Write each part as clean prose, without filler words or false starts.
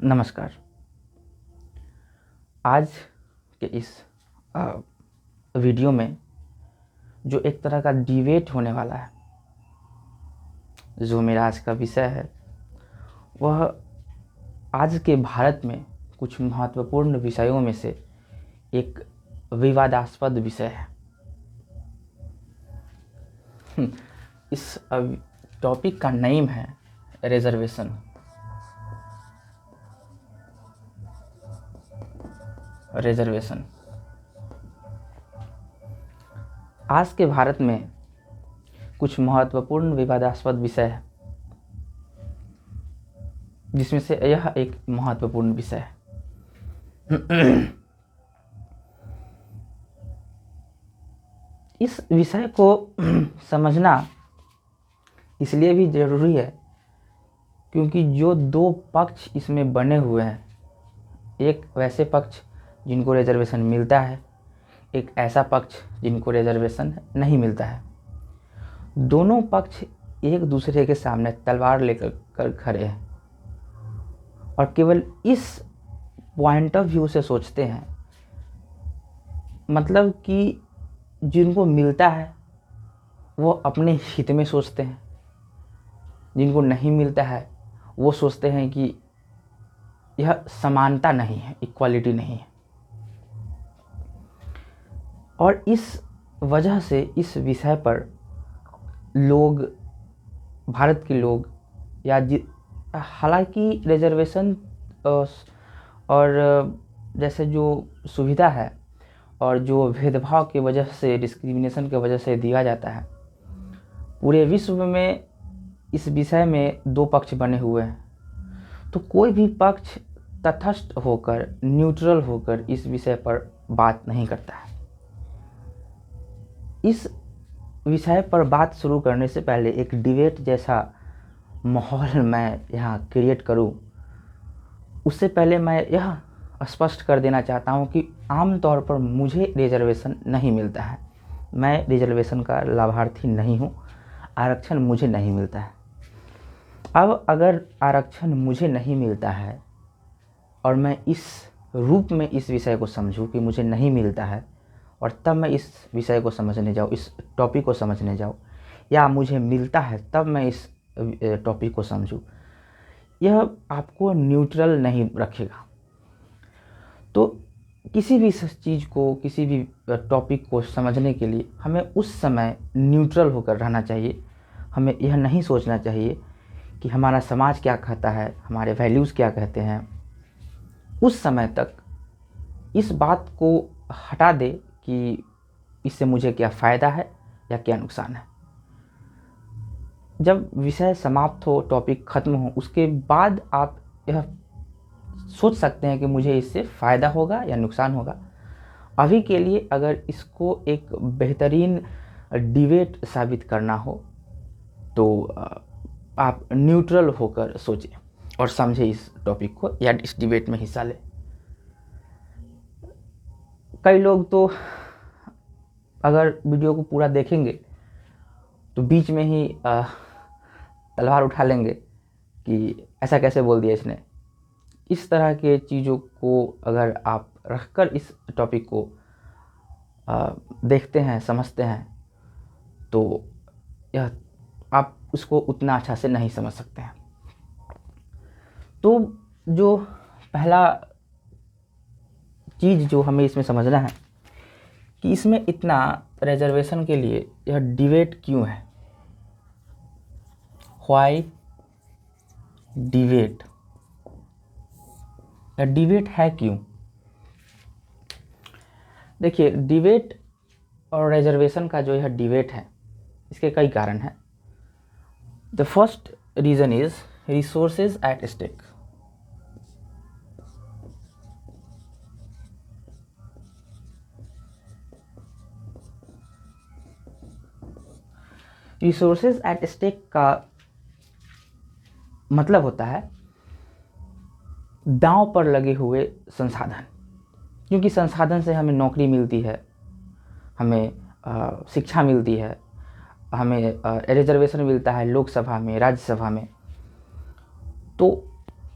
नमस्कार। आज के इस वीडियो में जो एक तरह का डिबेट होने वाला है, जो मेरा आज का विषय है, वह आज के भारत में कुछ महत्वपूर्ण विषयों में से एक विवादास्पद विषय है। इस टॉपिक का नेम है रिजर्वेशन। रिजर्वेशन आज के भारत में कुछ महत्वपूर्ण विवादास्पद विषय है, जिसमें से यह एक महत्वपूर्ण विषय है। इस विषय को समझना इसलिए भी जरूरी है क्योंकि जो दो पक्ष इसमें बने हुए हैं, एक वैसे पक्ष जिनको रिजर्वेशन मिलता है, एक ऐसा पक्ष जिनको रिजर्वेशन नहीं मिलता है। दोनों पक्ष एक दूसरे के सामने तलवार लेकर खड़े हैं और केवल इस पॉइंट ऑफ व्यू से सोचते हैं, मतलब कि जिनको मिलता है वो अपने हित में सोचते हैं, जिनको नहीं मिलता है वो सोचते हैं कि यह समानता नहीं है, इक्वालिटी नहीं है। और इस वजह से इस विषय पर लोग, भारत के लोग, या हालांकि रिजर्वेशन और जैसे जो सुविधा है और जो भेदभाव की वजह से, डिस्क्रिमिनेशन की वजह से दिया जाता है, पूरे विश्व में इस विषय में दो पक्ष बने हुए हैं। तो कोई भी पक्ष तटस्थ होकर, न्यूट्रल होकर इस विषय पर बात नहीं करता है। इस विषय पर बात शुरू करने से पहले एक डिबेट जैसा माहौल मैं यहाँ क्रिएट करूँ, उससे पहले मैं यह स्पष्ट कर देना चाहता हूँ कि आम तौर पर मुझे रिजर्वेशन नहीं मिलता है। मैं रिजर्वेशन का लाभार्थी नहीं हूँ, आरक्षण मुझे नहीं मिलता है। अब अगर आरक्षण मुझे नहीं मिलता है और मैं इस रूप में इस विषय को समझूं कि मुझे नहीं मिलता है, और तब मैं इस विषय को समझने जाऊँ, इस टॉपिक को समझने जाऊँ, या मुझे मिलता है तब मैं इस टॉपिक को समझूँ, यह आपको न्यूट्रल नहीं रखेगा। तो किसी भी चीज़ को, किसी भी टॉपिक को समझने के लिए हमें उस समय न्यूट्रल होकर रहना चाहिए। हमें यह नहीं सोचना चाहिए कि हमारा समाज क्या कहता है, हमारे वैल्यूज़ क्या कहते हैं। उस समय तक इस बात को हटा दे कि इससे मुझे क्या फ़ायदा है या क्या नुकसान है। जब विषय समाप्त हो, टॉपिक ख़त्म हो, उसके बाद आप यह सोच सकते हैं कि मुझे इससे फ़ायदा होगा या नुकसान होगा। अभी के लिए अगर इसको एक बेहतरीन डिबेट साबित करना हो तो आप न्यूट्रल होकर सोचें और समझें इस टॉपिक को, या इस डिबेट में हिस्सा लें। कई लोग तो अगर वीडियो को पूरा देखेंगे तो बीच में ही तलवार उठा लेंगे कि ऐसा कैसे बोल दिया इसने। इस तरह के चीज़ों को अगर आप रखकर इस टॉपिक को देखते हैं, समझते हैं, तो यह आप उसको उतना अच्छा से नहीं समझ सकते हैं। तो जो पहला चीज़ जो हमें इसमें समझना है कि इसमें इतना रिजर्वेशन के लिए यह डिबेट क्यों है। व्हाई डिबेट, यह डिबेट है क्यों? देखिए, डिबेट और रिजर्वेशन का जो यह डिबेट है, इसके कई कारण हैं। The first reason is resources at stake. Resources at stake का मतलब होता है दांव पर लगे हुए संसाधन। क्योंकि संसाधन से हमें नौकरी मिलती है, हमें शिक्षा मिलती है, हमें रिजर्वेशन मिलता है लोकसभा में, राज्यसभा में। तो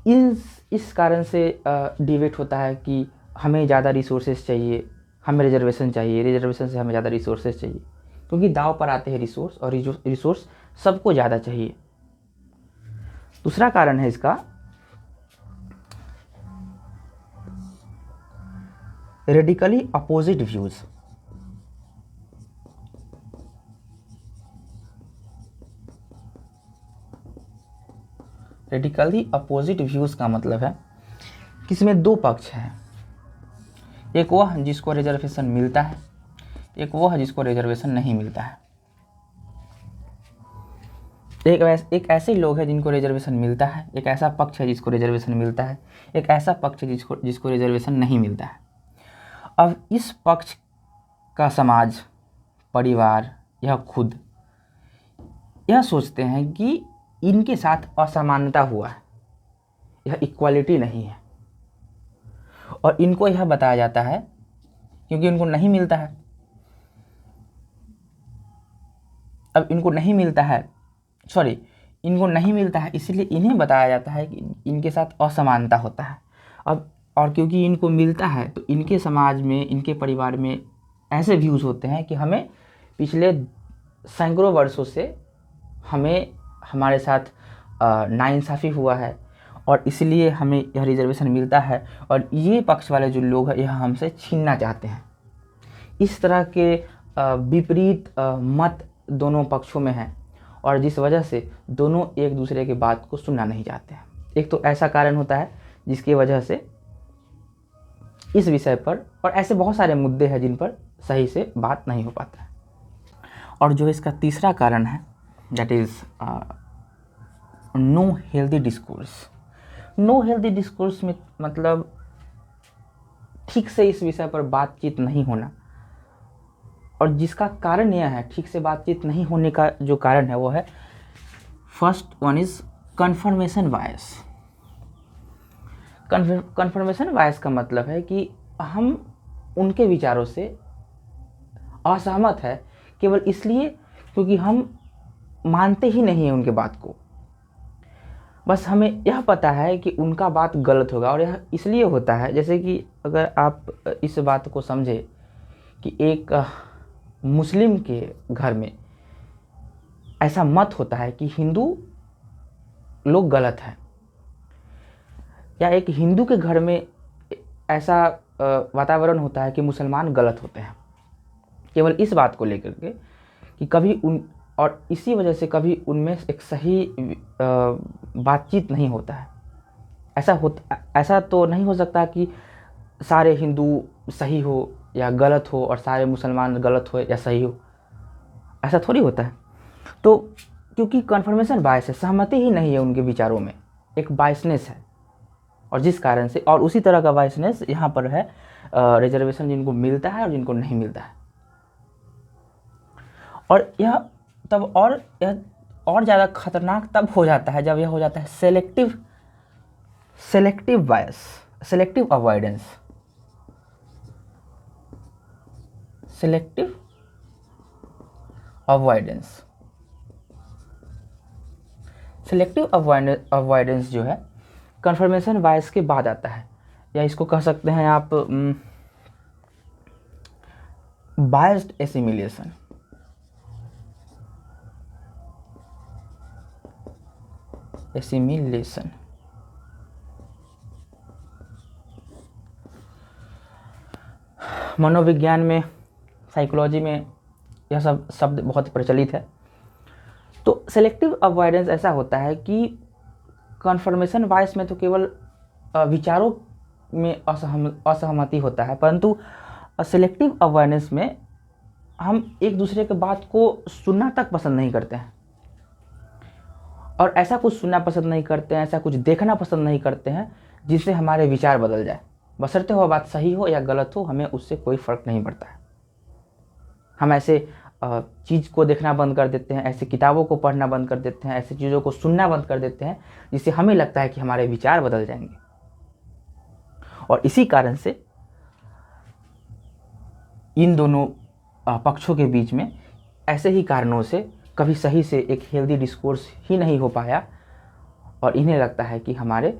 इन इस कारण से डिबेट होता है कि हमें ज़्यादा रिसोर्सेज चाहिए, हमें रिजर्वेशन चाहिए, रिजर्वेशन से हमें ज़्यादा रिसोर्सेज चाहिए, क्योंकि दाव पर आते हैं रिसोर्स, और रिसोर्स सबको ज़्यादा चाहिए। दूसरा कारण है इसका radically opposite views. Radically opposite views का मतलब है कि इसमें दो पक्ष हैं, एक वह जिसको रिजर्वेशन मिलता है, एक वह जिसको रिजर्वेशन नहीं मिलता है। एक ऐसे लोग हैं जिनको रिजर्वेशन मिलता है, एक ऐसा पक्ष है जिसको रिजर्वेशन मिलता है, एक ऐसा पक्ष है जिसको रिजर्वेशन नहीं मिलता है। अब इस पक्ष का समाज, परिवार या खुद यह सोचते हैं कि इनके साथ असमानता हुआ है, यह इक्वालिटी नहीं है, और इनको यह बताया जाता है क्योंकि उनको नहीं मिलता है। अब इनको नहीं मिलता है, इसलिए इन्हें बताया जाता है कि इनके साथ असमानता होता है। अब और क्योंकि इनको मिलता है तो इनके समाज में, इनके परिवार में ऐसे व्यूज़ होते हैं कि हमें पिछले सैकड़ों वर्षों से हमारे साथ नाइंसाफ़ी हुआ है, और इसलिए हमें यह रिजर्वेशन मिलता है, और ये पक्ष वाले जो लोग हैं यह हमसे छीनना चाहते हैं। इस तरह के विपरीत मत दोनों पक्षों में हैं, और जिस वजह से दोनों एक दूसरे की बात को सुनना नहीं चाहते हैं। एक तो ऐसा कारण होता है जिसकी वजह से इस विषय पर, और ऐसे बहुत सारे मुद्दे हैं जिन पर सही से बात नहीं हो पाता है। और जो इसका तीसरा कारण है, that is no healthy discourse. No healthy discourse में मतलब ठीक से इस विषय पर बातचीत नहीं होना, और जिसका कारण यह है, ठीक से बातचीत नहीं होने का जो कारण है वो है, first one is confirmation bias. Confirmation bias का मतलब है कि हम उनके विचारों से असहमत है केवल इसलिए क्योंकि हम मानते ही नहीं हैं उनके बात को। बस हमें यह पता है कि उनका बात गलत होगा, और यह इसलिए होता है, जैसे कि अगर आप इस बात को समझे कि एक मुस्लिम के घर में ऐसा मत होता है कि हिंदू लोग गलत हैं, या एक हिंदू के घर में ऐसा वातावरण होता है कि मुसलमान गलत होते हैं, केवल इस बात को लेकर के कि कभी और इसी वजह से कभी उनमें एक सही बातचीत नहीं होता है। ऐसा तो नहीं हो सकता कि सारे हिंदू सही हो या गलत हो और सारे मुसलमान गलत हो या सही हो, ऐसा थोड़ी होता है। तो क्योंकि कन्फर्मेशन बायस है, सहमति ही नहीं है उनके विचारों में, एक बायसनेस है, और जिस कारण से, और उसी तरह का बायसनेस यहाँ पर है रिजर्वेशन जिनको मिलता है और जिनको नहीं मिलता है। और यह ज़्यादा खतरनाक तब हो जाता है जब यह हो जाता है सेलेक्टिव बायस, सेलेक्टिव अवॉइडेंस। सेलेक्टिव अवॉइडेंस जो है कन्फर्मेशन बायस के बाद आता है, या इसको कह सकते हैं आप बायस्ड एसिमिलेशन। मनोविज्ञान में, साइकोलॉजी में यह सब शब्द बहुत प्रचलित है। तो सेलेक्टिव अवॉइडेंस ऐसा होता है कि कन्फर्मेशन बायस में तो केवल विचारों में असहमति होता है, परंतु सेलेक्टिव अवॉइडेंस में हम एक दूसरे के बात को सुनना तक पसंद नहीं करते हैं, और ऐसा कुछ सुनना पसंद नहीं करते हैं, ऐसा कुछ देखना पसंद नहीं करते हैं जिससे हमारे विचार बदल जाए। बशर्ते वो बात सही हो या गलत हो, हमें उससे कोई फ़र्क नहीं पड़ता है। हम ऐसे चीज़ को देखना बंद कर देते हैं, ऐसे किताबों को पढ़ना बंद कर देते हैं, ऐसी चीज़ों को सुनना बंद कर देते हैं जिससे हमें लगता है कि हमारे विचार बदल जाएंगे। और इसी कारण से इन दोनों पक्षों के बीच में ऐसे ही कारणों से कभी सही से एक हेल्दी डिस्कोर्स ही नहीं हो पाया, और इन्हें लगता है कि हमारे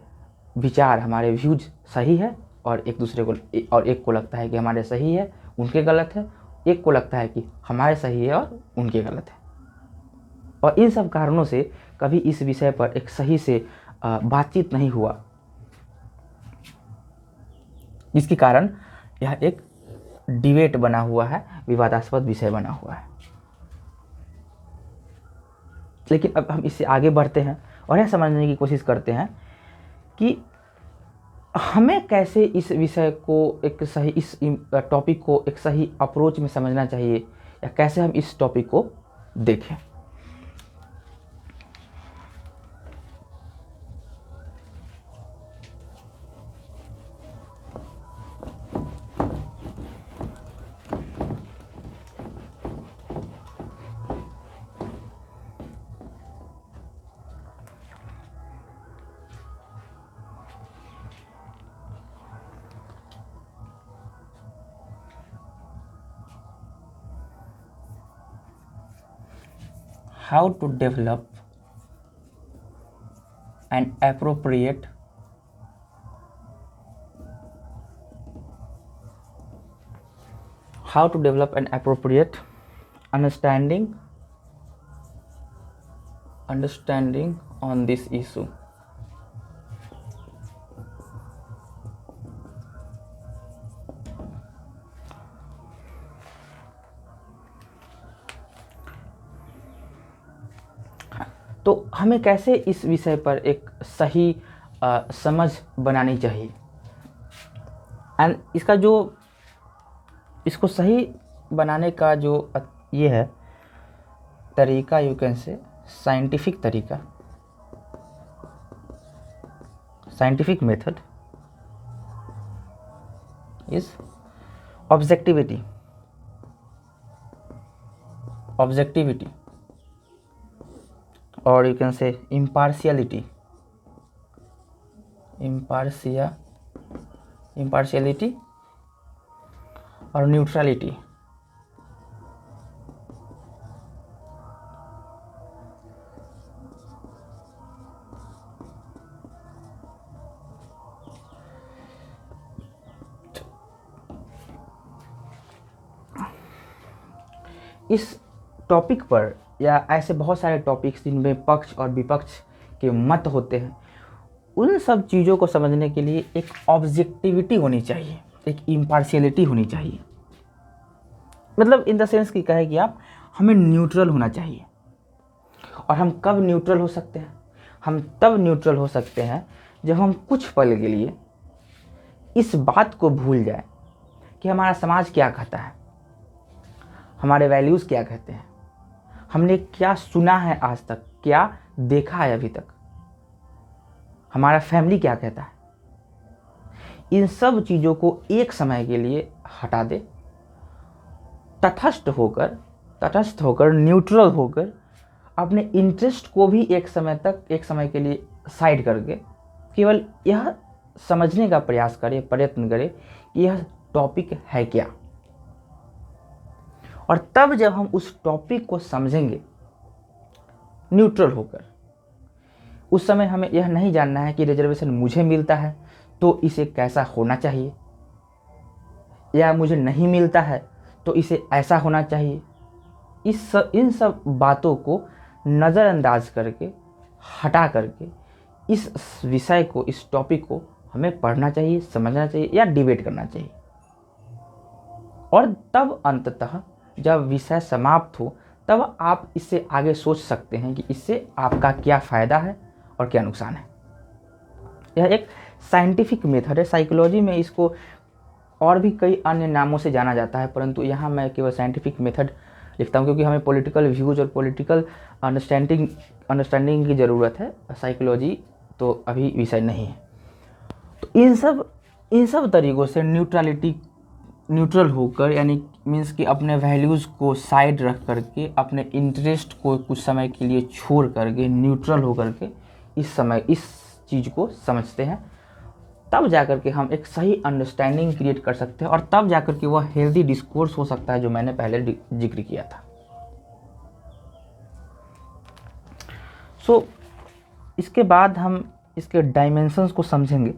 विचार, हमारे व्यूज सही है और एक को लगता है कि हमारे सही है उनके गलत है, एक को लगता है कि हमारे सही है और उनके गलत है। और इन सब कारणों से कभी इस विषय पर एक सही से बातचीत नहीं हुआ, जिसके कारण यह एक डिबेट बना हुआ है, विवादास्पद विषय बना हुआ है। लेकिन अब हम इससे आगे बढ़ते हैं और यह समझने की कोशिश करते हैं कि हमें कैसे इस विषय को एक सही, इस टॉपिक को एक सही अप्रोच में समझना चाहिए, या कैसे हम इस टॉपिक को देखें। How to develop an appropriate understanding on this issue. तो हमें कैसे इस विषय पर एक सही समझ बनानी चाहिए, एंड इसको सही बनाने का जो ये है तरीका, यू कैन से साइंटिफिक तरीका, scientific method is objectivity or you can say impartiality or neutrality. इस टॉपिक पर या ऐसे बहुत सारे टॉपिक्स जिनमें पक्ष और विपक्ष के मत होते हैं, उन सब चीज़ों को समझने के लिए एक ऑब्जेक्टिविटी होनी चाहिए, एक इम्पार्शियलिटी होनी चाहिए। मतलब इन द सेंस कि कहे कि आप हमें न्यूट्रल होना चाहिए। और हम कब न्यूट्रल हो सकते हैं? हम तब न्यूट्रल हो सकते हैं जब हम कुछ पल के लिए इस बात को भूल जाए कि हमारा समाज क्या कहता है, हमारे वैल्यूज़ क्या कहते हैं, हमने क्या सुना है आज तक, क्या देखा है अभी तक, हमारा फैमिली क्या कहता है। इन सब चीज़ों को एक समय के लिए हटा दे, तटस्थ होकर न्यूट्रल होकर अपने इंटरेस्ट को भी एक समय के लिए साइड करके केवल यह समझने का प्रयत्न करे कि यह टॉपिक है क्या। और तब जब हम उस टॉपिक को समझेंगे न्यूट्रल होकर, उस समय हमें यह नहीं जानना है कि रिजर्वेशन मुझे मिलता है तो इसे कैसा होना चाहिए, या मुझे नहीं मिलता है तो इसे ऐसा होना चाहिए। इन सब बातों को नज़रअंदाज करके, हटा करके इस विषय को, इस टॉपिक को हमें पढ़ना चाहिए, समझना चाहिए या डिबेट करना चाहिए। और तब अंततः जब विषय समाप्त हो तब आप इससे आगे सोच सकते हैं कि इससे आपका क्या फ़ायदा है और क्या नुकसान है। यह एक साइंटिफिक मेथड है। साइकोलॉजी में इसको और भी कई अन्य नामों से जाना जाता है, परंतु यहाँ मैं केवल साइंटिफिक मेथड लिखता हूँ क्योंकि हमें पॉलिटिकल व्यूज़ और पॉलिटिकल अंडरस्टैंडिंग की ज़रूरत है। साइकोलॉजी तो अभी विषय नहीं है। तो इन सब तरीक़ों से न्यूट्रल होकर, यानी मीन्स कि अपने वैल्यूज़ को साइड रख करके, अपने इंटरेस्ट को कुछ समय के लिए छोड़ करके, न्यूट्रल होकर के इस चीज़ को समझते हैं, तब जाकर के हम एक सही अंडरस्टैंडिंग क्रिएट कर सकते हैं और तब जाकर के वह हेल्दी डिस्कोर्स हो सकता है जो मैंने पहले जिक्र किया था। सो इसके बाद हम इसके डायमेंशंस को समझेंगे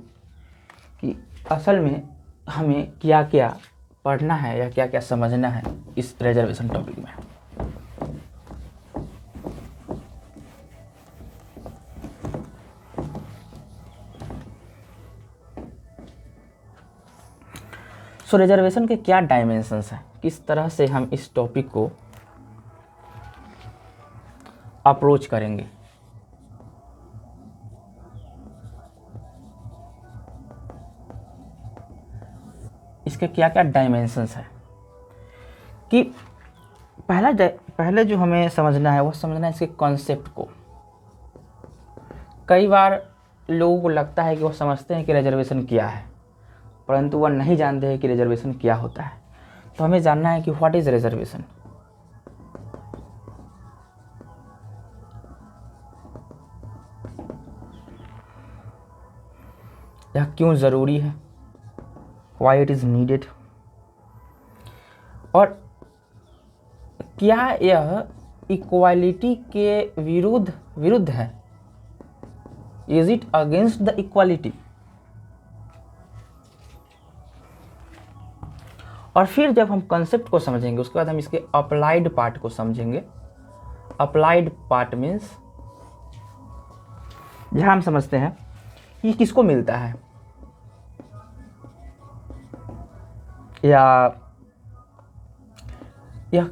कि असल में हमें क्या क्या पढ़ना है या क्या क्या समझना है इस रिजर्वेशन टॉपिक में। सो रिजर्वेशन के क्या डायमेंशंस हैं, किस तरह से हम इस टॉपिक को अप्रोच करेंगे। इसके क्या क्या डायमेंशंस हैं कि पहले जो हमें समझना है वो समझना है इसके कॉन्सेप्ट को। कई बार लोगों को लगता है कि वो समझते हैं कि रिजर्वेशन क्या है, परंतु वह नहीं जानते हैं कि रिजर्वेशन क्या होता है। तो हमें जानना है कि व्हाट इज रिजर्वेशन। यह क्यों ज़रूरी है, वाई इट इज़ नीडेड, और क्या यह इक्वालिटी के विरुद्ध है, is it against the equality. और फिर जब हम कंसेप्ट को समझेंगे उसके बाद हम इसके अप्लाइड पार्ट को समझेंगे। अप्लाइड पार्ट मीन्स जहां हम समझते हैं कि किसको मिलता है या यह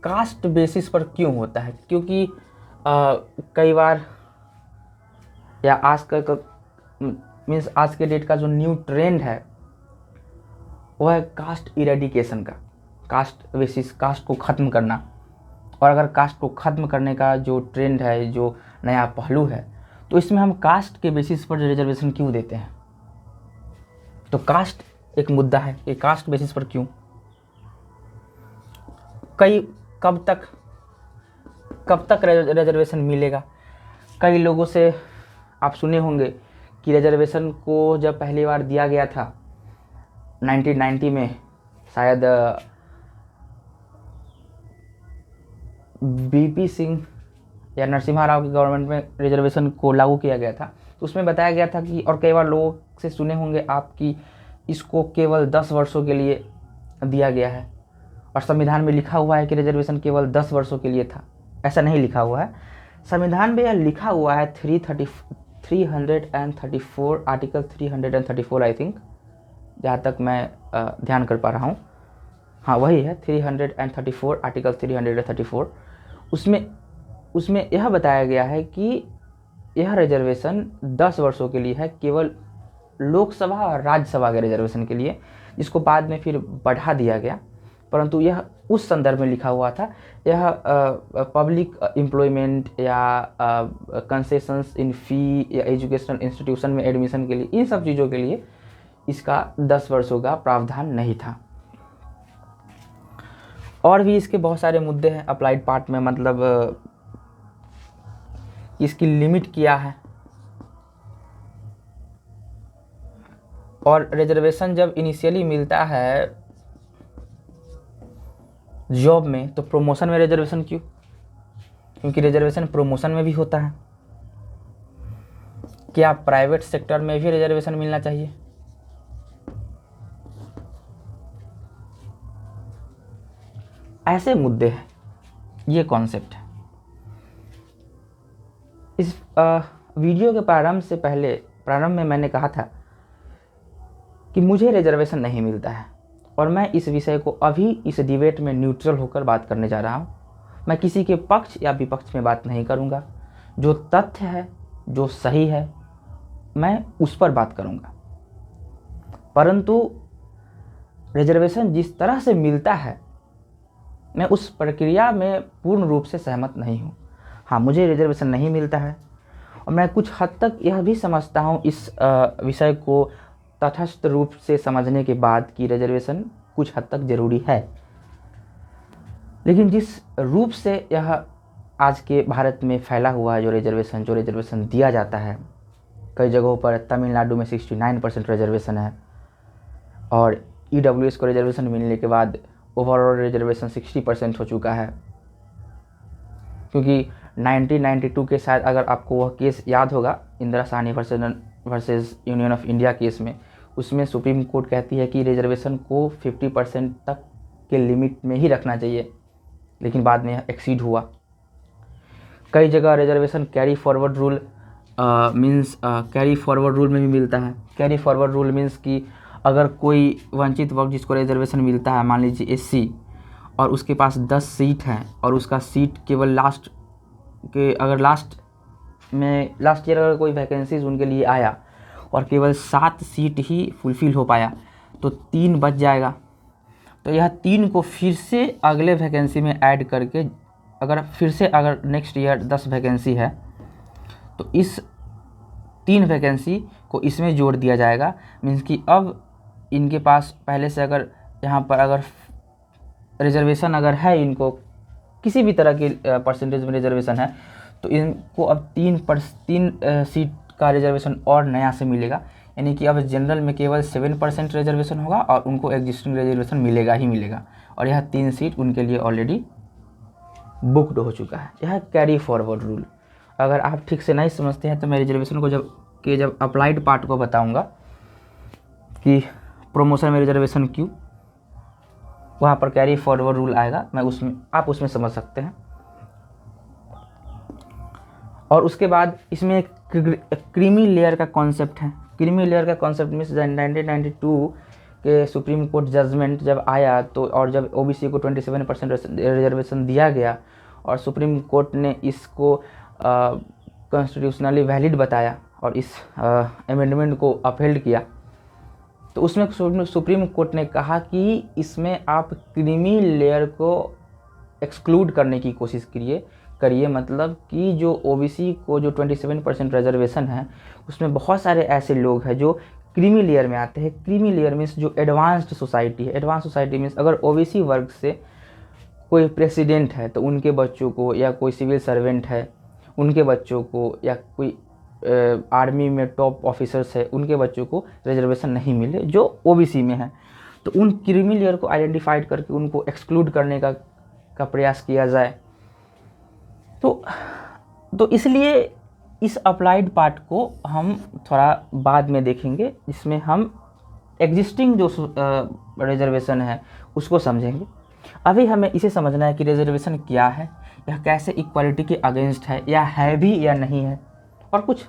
कास्ट बेसिस पर क्यों होता है। क्योंकि कई बार या आज के डेट का जो न्यू ट्रेंड है वह है कास्ट इरेडिकेशन का, कास्ट बेसिस, कास्ट को ख़त्म करना। और अगर कास्ट को ख़त्म करने का जो ट्रेंड है, जो नया पहलू है, तो इसमें हम कास्ट के बेसिस पर रिजर्वेशन क्यों देते हैं। तो कास्ट एक मुद्दा है कि कास्ट बेसिस पर क्यों, कब तक रिजर्वेशन मिलेगा। कई लोगों से आप सुने होंगे कि रिजर्वेशन को जब पहली बार दिया गया था 1990 में, शायद बीपी सिंह या नरसिम्हा राव की गवर्नमेंट में रिजर्वेशन को लागू किया गया था। तो उसमें बताया गया था कि, और कई बार लोगों से सुने होंगे आप कि इसको केवल 10 वर्षों के लिए दिया गया है, और संविधान में लिखा हुआ है कि रिजर्वेशन केवल 10 वर्षों के लिए था। ऐसा नहीं लिखा हुआ है, संविधान में यह लिखा हुआ है 334 आर्टिकल 334 आई थिंक, जहाँ तक मैं ध्यान कर पा रहा हूँ। हाँ वही है 334 आर्टिकल 334। उसमें यह बताया गया है कि यह रिजर्वेशन 10 वर्षों के लिए है, केवल लोकसभा और राज्यसभा के रिजर्वेशन के लिए, जिसको बाद में फिर बढ़ा दिया गया। परंतु यह उस संदर्भ में लिखा हुआ था। यह पब्लिक एम्प्लॉयमेंट या कंसेशंस इन फ़ी या एजुकेशनल इंस्टीट्यूशन में एडमिशन के लिए, इन सब चीज़ों के लिए इसका 10 वर्षों का प्रावधान नहीं था। और भी इसके बहुत सारे मुद्दे हैं अप्लाइड पार्ट में, मतलब इसकी लिमिट क्या है, और रिजर्वेशन जब इनिशियली मिलता है जॉब में तो प्रमोशन में रिजर्वेशन क्यों, क्योंकि रिजर्वेशन प्रमोशन में भी होता है। क्या प्राइवेट सेक्टर में भी रिजर्वेशन मिलना चाहिए। ऐसे मुद्दे हैं, ये कॉन्सेप्ट है। इस वीडियो के प्रारंभ में मैंने कहा था कि मुझे रिजर्वेशन नहीं मिलता है, और मैं इस विषय को अभी इस डिबेट में न्यूट्रल होकर बात करने जा रहा हूँ। मैं किसी के पक्ष या विपक्ष में बात नहीं करूँगा, जो तथ्य है, जो सही है, मैं उस पर बात करूँगा। परंतु रिजर्वेशन जिस तरह से मिलता है, मैं उस प्रक्रिया में पूर्ण रूप से सहमत नहीं हूँ। हाँ, मुझे रिजर्वेशन नहीं मिलता है, और मैं कुछ हद तक यह भी समझता हूँ इस विषय को तटस्थ रूप से समझने के बाद कि रिजर्वेशन कुछ हद तक ज़रूरी है। लेकिन जिस रूप से यह आज के भारत में फैला हुआ है, जो रिजर्वेशन दिया जाता है, कई जगहों पर तमिलनाडु में 69% रिजर्वेशन है, और EWS को रिजर्वेशन मिलने के बाद ओवरऑल रिजर्वेशन 60% हो चुका है। क्योंकि 1992 के शायद, अगर आपको वह केस याद होगा, Indira Sahni versus union of India case में, उसमें सुप्रीम कोर्ट कहती है कि रिजर्वेशन को 50% तक के लिमिट में ही रखना चाहिए, लेकिन बाद में एक्सीड हुआ। कई जगह reservation carry forward rule carry forward rule में भी मिलता है। कैरी फॉरवर्ड रूल मीन्स कि अगर कोई वंचित वर्ग जिसको रिजर्वेशन मिलता है, मान लीजिए एससी, और उसके पास 10 सीट हैं और उसका सीट केवल लास्ट ईयर अगर कोई वैकेंसीज उनके लिए आया और केवल 7 सीट ही फुलफ़िल हो पाया, तो 3 बच जाएगा। तो यह 3 को फिर से अगले वैकेंसी में ऐड करके, अगर नेक्स्ट ईयर 10 वैकेंसी है तो इस 3 वैकेंसी को इसमें जोड़ दिया जाएगा। मीन्स कि अब इनके पास पहले से अगर यहाँ पर अगर रिजर्वेशन अगर है, इनको किसी भी तरह की परसेंटेज में रिजर्वेशन है, तो इनको अब 3 सीट का रिजर्वेशन और नया से मिलेगा। यानी कि अब जनरल में केवल 7% रिजर्वेशन होगा और उनको एग्जिस्टिंग रिजर्वेशन मिलेगा ही मिलेगा, और यह 3 सीट उनके लिए ऑलरेडी बुकड हो चुका है। यह कैरी फॉरवर्ड रूल। अगर आप ठीक से नहीं समझते हैं तो मैं रिजर्वेशन को जब अप्लाइड पार्ट को बताऊंगा कि प्रमोशन में रिजर्वेशन क्यों, वहाँ पर कैरी फॉरवर्ड रूल आएगा, आप उसमें समझ सकते हैं। और उसके बाद इसमें एक क्रीमी लेयर का कॉन्सेप्ट है। क्रीमी लेयर का कॉन्सेप्ट मीन्स 1992 के सुप्रीम कोर्ट जजमेंट जब आया, तो और जब ओबीसी को 27% रिजर्वेशन दिया गया और सुप्रीम कोर्ट ने इसको कॉन्स्टिट्यूशनली वैलिड बताया और इस अमेंडमेंट को अपहेल्ड किया, तो उसमें सुप्रीम कोर्ट ने कहा कि इसमें आप क्रीमी लेयर को एक्सक्लूड करने की कोशिश करिए। मतलब कि जो ओबीसी को जो 27% रिजर्वेशन है, उसमें बहुत सारे ऐसे लोग हैं जो क्रीमी लेयर में आते हैं। क्रीमी लेयर मीन्स जो एडवांस्ड सोसाइटी है। एडवांस सोसाइटी मीन्स अगर ओबीसी वर्ग से कोई प्रेसिडेंट है तो उनके बच्चों को, या कोई सिविल सर्वेंट है उनके बच्चों को, या कोई आर्मी में टॉप ऑफिसर्स है उनके बच्चों को रिजर्वेशन नहीं मिले जो ओबीसी में है, तो उन क्रीमी लेयर को आइडेंटिफाइड करके उनको एक्सक्लूड करने का प्रयास किया जाए। तो इसलिए इस अप्लाइड पार्ट को हम थोड़ा बाद में देखेंगे, जिसमें हम एग्जिस्टिंग जो रिजर्वेशन है उसको समझेंगे। अभी हमें इसे समझना है कि रिजर्वेशन क्या है, यह कैसे इक्वालिटी के अगेंस्ट है, या है भी या नहीं है, और कुछ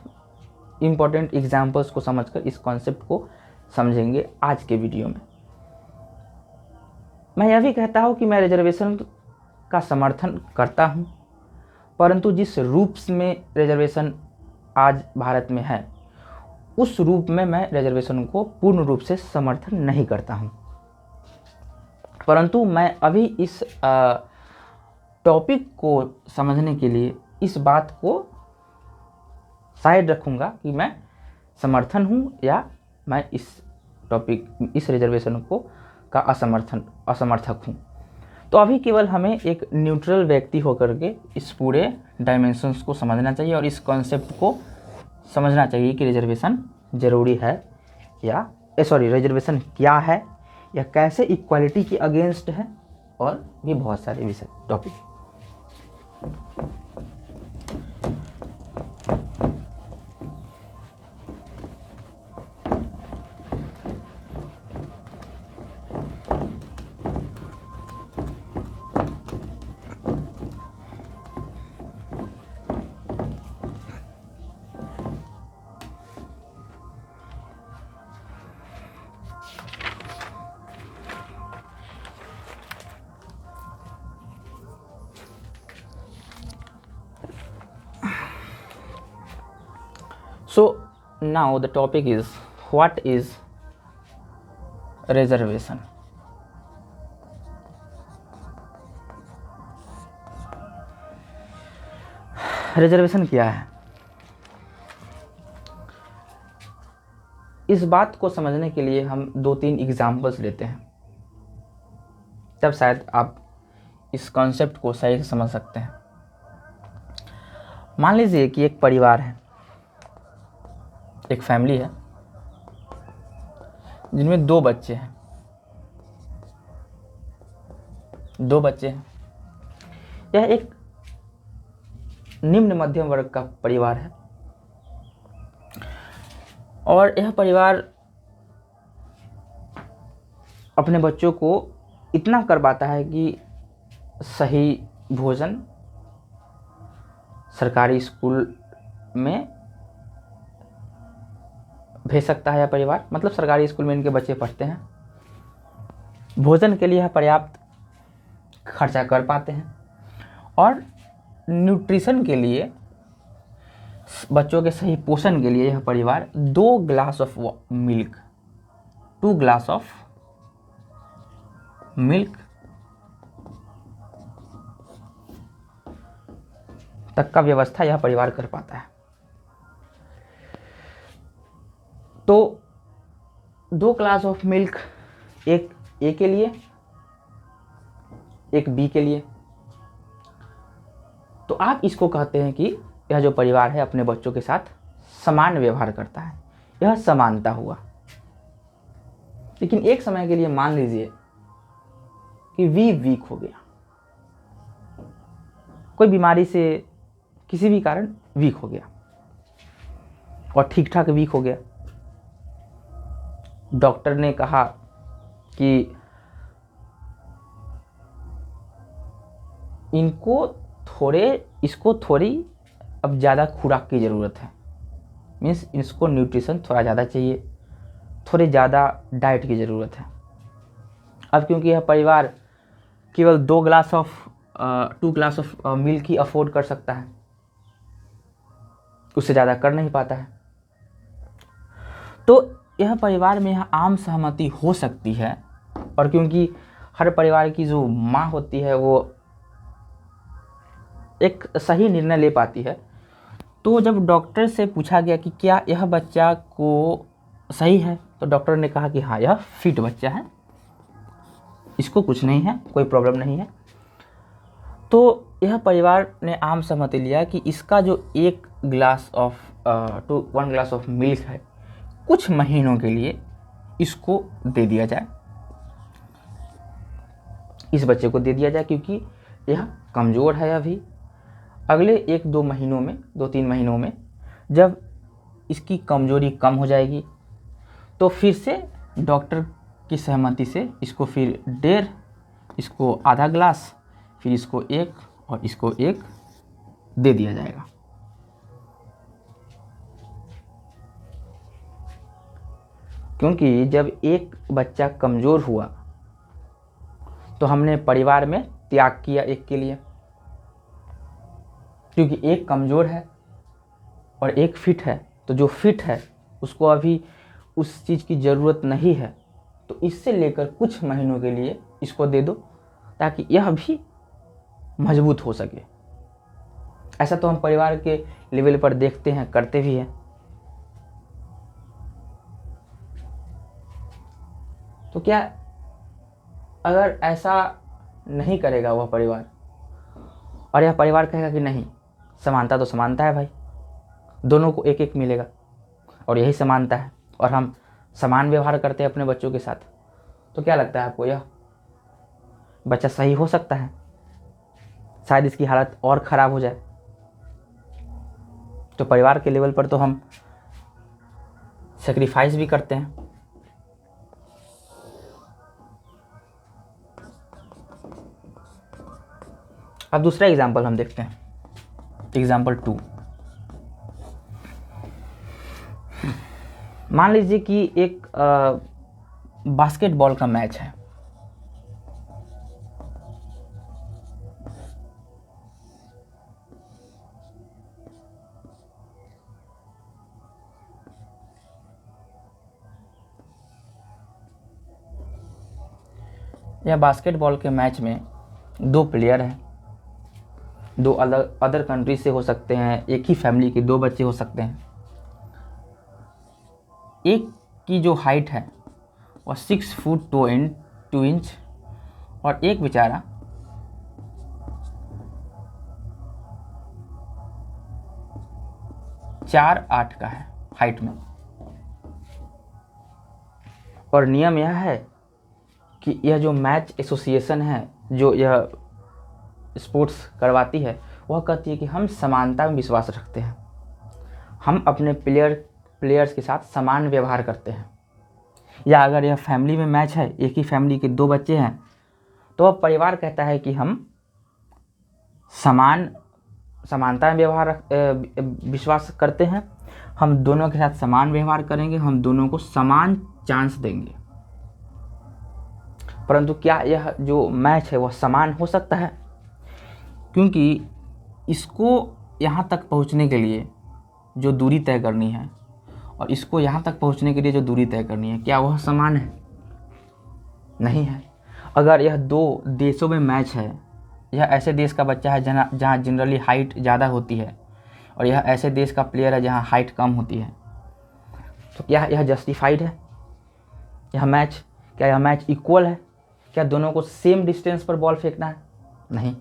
इम्पोर्टेंट एग्जाम्पल्स को समझकर इस कॉन्सेप्ट को समझेंगे आज के वीडियो में। मैं यह भी कहता हूँ कि मैं रिजर्वेशन का समर्थन करता हूँ, परंतु जिस रूप में रिजर्वेशन आज भारत में है, उस रूप में मैं रिजर्वेशन को पूर्ण रूप से समर्थन नहीं करता हूँ। परंतु मैं अभी इस टॉपिक को समझने के लिए इस बात को साइड रखूँगा कि मैं समर्थन हूँ या मैं इस रिजर्वेशन का असमर्थक हूँ। तो अभी केवल हमें एक न्यूट्रल व्यक्ति होकर के इस पूरे डायमेंशंस को समझना चाहिए और इस कॉन्सेप्ट को समझना चाहिए कि रिजर्वेशन ज़रूरी है रिजर्वेशन क्या है, या कैसे इक्वालिटी के अगेंस्ट है, और भी बहुत सारे विषय topic. So now the topic is, what is reservation? Reservation क्या है? इस बात को समझने के लिए हम 2-3 एग्जाम्पल्स लेते हैं, तब शायद आप इस कॉन्सेप्ट को सही से समझ सकते हैं। मान लीजिए कि एक परिवार है, एक फैमिली है जिनमें 2 बच्चे हैं। 2 बच्चे हैं। यह एक निम्न मध्यम वर्ग का परिवार है और यह परिवार अपने बच्चों को इतना करवाता है कि सही भोजन सरकारी स्कूल में भेज सकता है यह परिवार, मतलब सरकारी स्कूल में इनके बच्चे पढ़ते हैं। भोजन के लिए यह पर्याप्त खर्चा कर पाते हैं और न्यूट्रिशन के लिए, बच्चों के सही पोषण के लिए यह परिवार 2 glass of milk 2 glass of milk तक का व्यवस्था यह परिवार कर पाता है। तो 2 ग्लास ऑफ मिल्क, एक ए के लिए, एक बी के लिए। तो आप इसको कहते हैं कि यह जो परिवार है अपने बच्चों के साथ समान व्यवहार करता है, यह समानता हुआ। लेकिन एक समय के लिए मान लीजिए कि वी वीक हो गया, कोई बीमारी से, किसी भी कारण वीक हो गया और ठीक ठाक वीक हो गया। डॉक्टर ने कहा कि इसको थोड़ी अब ज़्यादा खुराक की ज़रूरत है, मीन्स इसको न्यूट्रिशन थोड़ा ज़्यादा चाहिए, थोड़े ज़्यादा डाइट की ज़रूरत है। अब क्योंकि यह परिवार केवल 2 glass of 2 glass of milk he afford कर सकता है, उससे ज़्यादा कर नहीं पाता है, तो यह परिवार में यह आम सहमति हो सकती है। और क्योंकि हर परिवार की जो माँ होती है वो एक सही निर्णय ले पाती है, तो जब डॉक्टर से पूछा गया कि क्या यह बच्चा को सही है, तो डॉक्टर ने कहा कि हाँ, यह फिट बच्चा है, इसको कुछ नहीं है, कोई प्रॉब्लम नहीं है। तो यह परिवार ने आम सहमति लिया कि इसका जो 1 glass of 1 glass of milk है, कुछ महीनों के लिए इसको दे दिया जाए, इस बच्चे को दे दिया जाए, क्योंकि यह कमज़ोर है अभी। अगले 1-2 महीनों में, 2-3 महीनों में जब इसकी कमज़ोरी कम हो जाएगी तो फिर से डॉक्टर की सहमति से इसको फिर 1.5, इसको आधा ग्लास, फिर इसको 1 और इसको 1 दे दिया जाएगा। क्योंकि जब एक बच्चा कमज़ोर हुआ तो हमने परिवार में त्याग किया एक के लिए, क्योंकि एक कमज़ोर है और एक फिट है, तो जो फिट है उसको अभी उस चीज़ की ज़रूरत नहीं है, तो इससे लेकर कुछ महीनों के लिए इसको दे दो ताकि यह भी मजबूत हो सके। ऐसा तो हम परिवार के लेवल पर देखते हैं, करते भी हैं। तो क्या अगर ऐसा नहीं करेगा वह परिवार, और यह परिवार कहेगा कि नहीं, समानता तो समानता है भाई, दोनों को 1-1 मिलेगा और यही समानता है और हम समान व्यवहार करते हैं अपने बच्चों के साथ, तो क्या लगता है आपको, यह बच्चा सही हो सकता है? शायद इसकी हालत और ख़राब हो जाए। तो परिवार के लेवल पर तो हम सेक्रीफाइस भी करते हैं। अब दूसरा एग्जाम्पल हम देखते हैं, एग्जाम्पल 2। मान लीजिए कि एक बास्केटबॉल का मैच है। यह बास्केटबॉल के मैच में 2 प्लेयर हैं, 2 अलग अदर कंट्री से हो सकते हैं, एक ही फैमिली के 2 बच्चे हो सकते हैं। एक की जो हाइट है वह 6 फुट 2 इंच और एक बेचारा 4'8" का है हाइट में। और नियम यह है कि यह जो मैच एसोसिएशन है, जो यह स्पोर्ट्स करवाती है, वह कहती है कि हम समानता में विश्वास रखते हैं, हम अपने प्लेयर्स के साथ समान व्यवहार करते हैं। या अगर यह फैमिली में मैच है, एक ही फैमिली के 2 बच्चे हैं, तो वह परिवार कहता है कि हम समानता में विश्वास करते हैं, हम दोनों के साथ समान व्यवहार करेंगे, हम दोनों को समान चांस देंगे। परंतु क्या यह जो मैच है वह समान हो सकता है? क्योंकि इसको यहाँ तक पहुँचने के लिए जो दूरी तय करनी है और इसको यहाँ तक पहुँचने के लिए जो दूरी तय करनी है, क्या वह समान है? नहीं है। अगर यह 2 देशों में मैच है, यह ऐसे देश का बच्चा है जहाँ जनरली हाइट ज़्यादा होती है और यह ऐसे देश का प्लेयर है जहाँ हाइट कम होती है, तो क्या यह जस्टिफाइड है? क्या यह मैच इक्वल है? क्या दोनों को सेम डिस्टेंस पर बॉल फेंकना है? नहीं।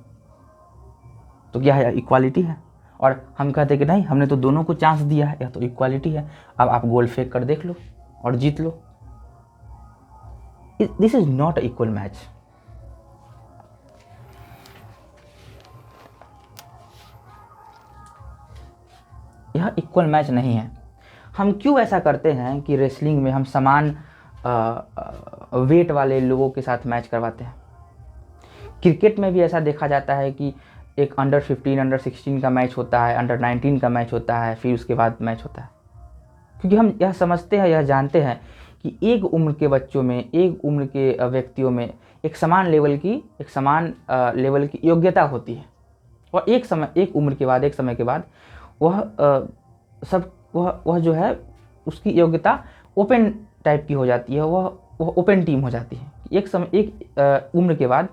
तो क्या यह इक्वालिटी है? और हम कहते हैं कि नहीं, हमने तो दोनों को चांस दिया है, यह तो इक्वालिटी है, अब आप गोल फेंक कर देख लो और जीत लो। This is not a equal match. यह इक्वल मैच नहीं है। हम क्यों ऐसा करते हैं कि रेसलिंग में हम समान वेट वाले लोगों के साथ मैच करवाते हैं? क्रिकेट में भी ऐसा देखा जाता है कि एक अंडर 15, अंडर 16 का मैच होता है, अंडर 19 का मैच होता है, फिर उसके बाद मैच होता है। क्योंकि हम यह समझते हैं, यह जानते हैं कि एक उम्र के बच्चों में, एक उम्र के व्यक्तियों में एक समान लेवल की योग्यता होती है और एक उम्र के बाद, एक समय के बाद वह जो है उसकी योग्यता ओपन टाइप की हो जाती है, वह ओपन टीम हो जाती है। एक उम्र के बाद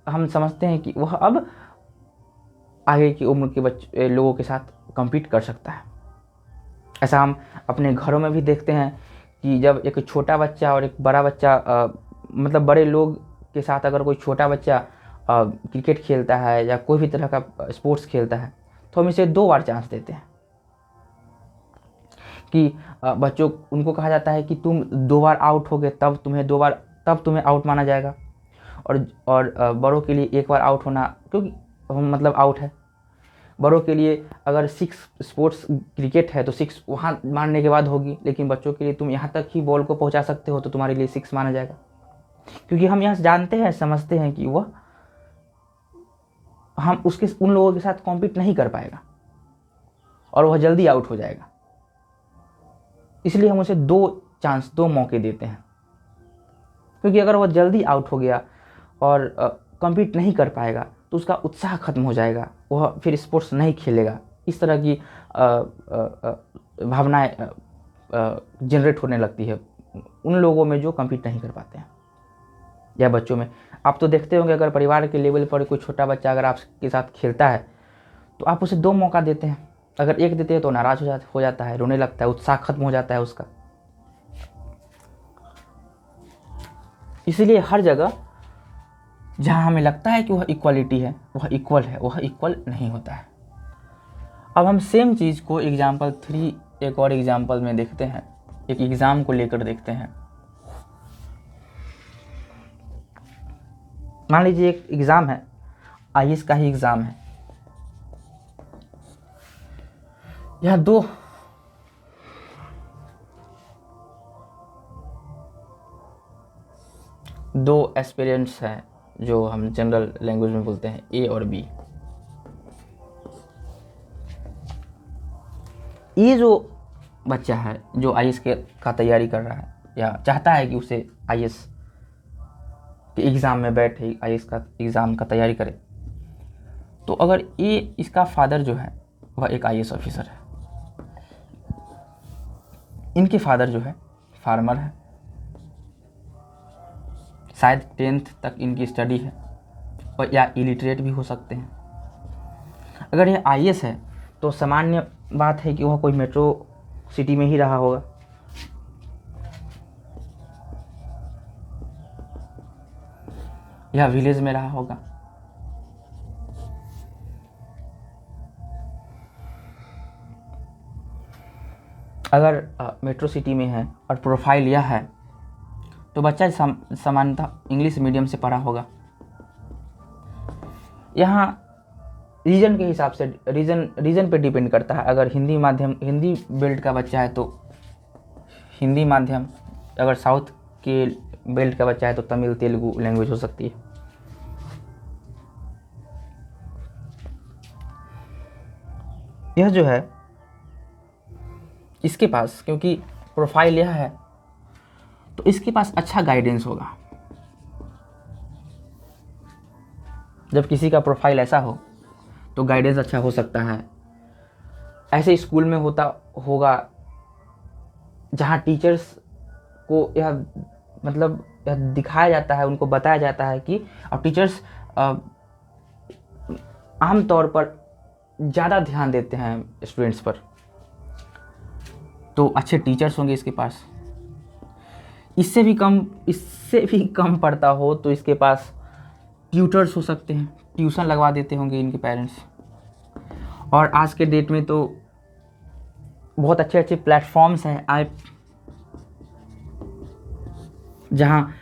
हम समझते हैं कि वह अब आगे की उम्र के लोगों के साथ compete कर सकता है। ऐसा हम अपने घरों में भी देखते हैं कि जब एक छोटा बच्चा और एक बड़ा बच्चा मतलब बड़े लोग के साथ अगर कोई छोटा बच्चा क्रिकेट खेलता है या कोई भी तरह का स्पोर्ट्स खेलता है, तो हम इसे 2 बार चांस देते हैं। कि बच्चों, उनको कहा जाता है कि तुम 2 बार आउट हो गए तब तुम्हें आउट माना जाएगा, और बड़ों के लिए 1 बार आउट होना क्योंकि मतलब आउट है। बड़ों के लिए अगर 6 स्पोर्ट्स क्रिकेट है तो 6 वहाँ मारने के बाद होगी, लेकिन बच्चों के लिए तुम यहाँ तक ही बॉल को पहुँचा सकते हो तो तुम्हारे लिए 6 माना जाएगा। क्योंकि हम यहाँ जानते हैं, समझते हैं कि हम उन लोगों के साथ कॉम्पीट नहीं कर पाएगा और वह जल्दी आउट हो जाएगा। इसलिए हम उसे 2 मौके देते हैं। क्योंकि अगर वह जल्दी आउट हो गया और कॉम्पीट नहीं कर पाएगा तो उसका उत्साह खत्म हो जाएगा, वह फिर स्पोर्ट्स नहीं खेलेगा। इस तरह की भावनाएं जनरेट होने लगती है उन लोगों में जो कॉम्पीट नहीं कर पाते हैं या बच्चों में। आप तो देखते होंगे, अगर परिवार के लेवल पर कोई छोटा बच्चा अगर आपके साथ खेलता है तो आप उसे 2 मौका देते हैं। अगर 1 देते हैं तो नाराज हो जाता है, रोने लगता है, उत्साह खत्म हो जाता है उसका। इसलिए हर जगह जहाँ हमें लगता है कि वह इक्वालिटी है, वह इक्वल है, वह इक्वल नहीं होता है। अब हम सेम चीज़ को एग्जाम्पल 3 एक और एग्जाम्पल में देखते हैं, एक एग्ज़ाम को लेकर देखते हैं। मान लीजिए एक एग्ज़ाम है, आईएएस का ही एग्ज़ाम है। यह 2 एस्पिरेंट्स हैं जो हम जनरल लैंग्वेज में बोलते हैं, ए और बी। ये जो बच्चा है जो आईएएस का तैयारी कर रहा है या चाहता है कि उसे आईएएस के एग्ज़ाम में बैठे, आईएएस का एग्ज़ाम का तैयारी करे, तो अगर इसका फादर जो है वह एक आईएएस ऑफिसर है, इनके फादर जो है फार्मर है, शायद 10th तक इनकी स्टडी है और या इलिटरेट भी हो सकते हैं। अगर यह आईएएस है तो सामान्य बात है कि वह कोई मेट्रो सिटी में ही रहा होगा। या विलेज में रहा होगा। अगर मेट्रो सिटी में है और प्रोफाइल यह है तो बच्चा सामान्यतः इंग्लिश मीडियम से पढ़ा होगा। यहाँ रीजन के हिसाब से रीजन पे डिपेंड करता है। अगर हिंदी बेल्ट का बच्चा है तो हिंदी माध्यम, अगर साउथ के बेल्ट का बच्चा है तो तमिल तेलुगु लैंग्वेज हो सकती है। यह जो है इसके पास, क्योंकि प्रोफाइल यह है तो इसके पास अच्छा गाइडेंस होगा। जब किसी का प्रोफाइल ऐसा हो तो गाइडेंस अच्छा हो सकता है। ऐसे स्कूल में होता होगा जहाँ टीचर्स को यह मतलब यह दिखाया जाता है, उनको बताया जाता है कि, और टीचर्स आम तौर पर ज़्यादा ध्यान देते हैं स्टूडेंट्स पर, तो अच्छे टीचर्स होंगे इसके पास। इससे भी कम पढ़ता हो तो इसके पास ट्यूटर्स हो सकते हैं, ट्यूशन लगवा देते होंगे इनके पेरेंट्स। और आज के डेट में तो बहुत अच्छे अच्छे प्लेटफॉर्म्स हैं ऐप, जहाँ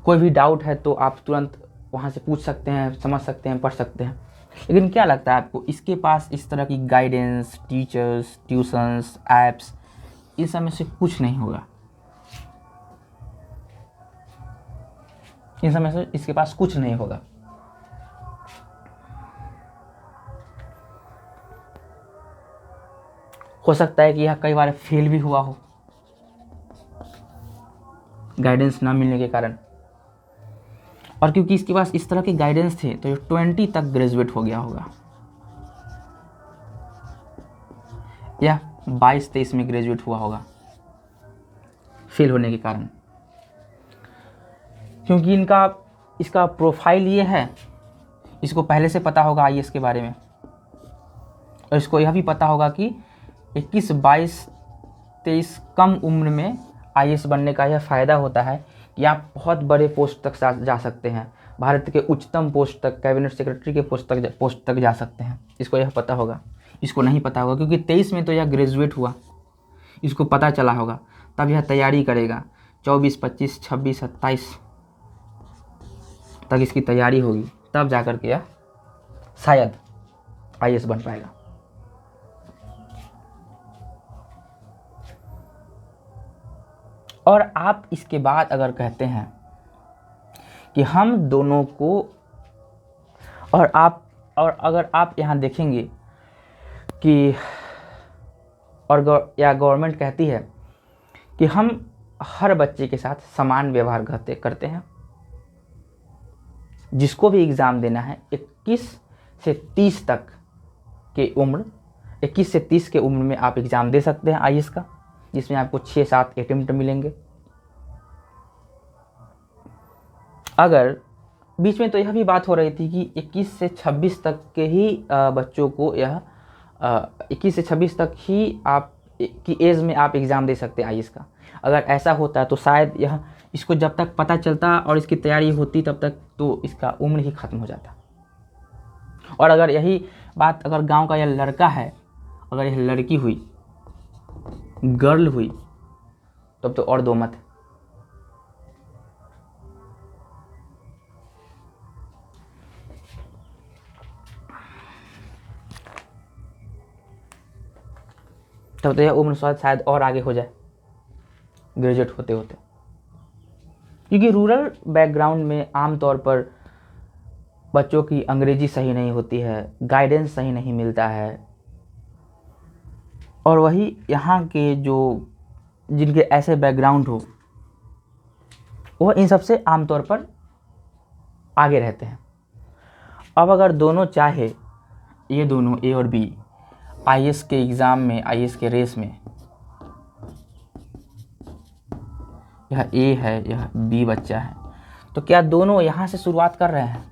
कोई भी डाउट है तो आप तुरंत वहाँ से पूछ सकते हैं, समझ सकते हैं, पढ़ सकते हैं। लेकिन क्या लगता है आपको, इसके पास इस तरह की गाइडेंस, टीचर्स, ट्यूशंस, ऐप्स, इन सब में से कुछ नहीं होगा। इन सब में से इसके पास कुछ नहीं होगा। हो सकता है कि यह कई बार फेल भी हुआ हो गाइडेंस ना मिलने के कारण। और क्योंकि इसके पास इस तरह के गाइडेंस थे तो ये 20 तक ग्रेजुएट हो गया होगा, या 22-23 में ग्रेजुएट हुआ होगा फेल होने के कारण। क्योंकि इसका प्रोफाइल ये है, इसको पहले से पता होगा आईएएस के बारे में, और इसको यह भी पता होगा कि 21, 22, 23 कम उम्र में आईएएस बनने का यह फ़ायदा होता है कि आप बहुत बड़े पोस्ट तक जा सकते हैं, भारत के उच्चतम पोस्ट तक, कैबिनेट सेक्रेटरी के पोस्ट तक जा सकते हैं। इसको यह पता होगा। इसको नहीं पता होगा क्योंकि 23 में तो यह ग्रेजुएट हुआ, इसको पता चला होगा, तब यह तैयारी करेगा। 24, 25, 26, 27 तक इसकी तैयारी होगी, तब जाकर के यह शायद आईएएस बन पाएगा। और आप इसके बाद अगर कहते हैं कि हम दोनों को, और अगर आप यहाँ देखेंगे कि गवर्नमेंट कहती है कि हम हर बच्चे के साथ समान व्यवहार करते हैं। जिसको भी एग्ज़ाम देना है 21 से 30 तक के उम्र, 21 से 30 के उम्र में आप एग्ज़ाम दे सकते हैं आईएएस का, जिसमें आपको 6-7 अटेम्प्ट मिलेंगे। अगर बीच में तो यह भी बात हो रही थी कि 21 से 26 तक के ही बच्चों को 21 से 26 तक ही आप की एज में आप एग्ज़ाम दे सकते हैं आईएएस का। अगर ऐसा होता तो शायद इसको जब तक पता चलता और इसकी तैयारी होती तब तक तो इसका उम्र ही ख़त्म हो जाता। और अगर यही बात अगर गांव का यह लड़का है, अगर यह लड़की हुई, गर्ल हुई, तब तो और दो मत। तब तो यह उम्र शायद और आगे हो जाए ग्रेजुएट होते होते। क्योंकि रूरल बैकग्राउंड में आमतौर पर बच्चों की अंग्रेजी सही नहीं होती है, गाइडेंस सही नहीं मिलता है, और वही यहाँ के जिनके ऐसे बैकग्राउंड हो वह इन सब से आमतौर पर आगे रहते हैं। अब अगर दोनों चाहे, ये दोनों ए और बी आईएएस के एग्ज़ाम में, आईएएस के रेस में, यह ए है, यह बी बच्चा है, तो क्या दोनों यहाँ से शुरुआत कर रहे हैं?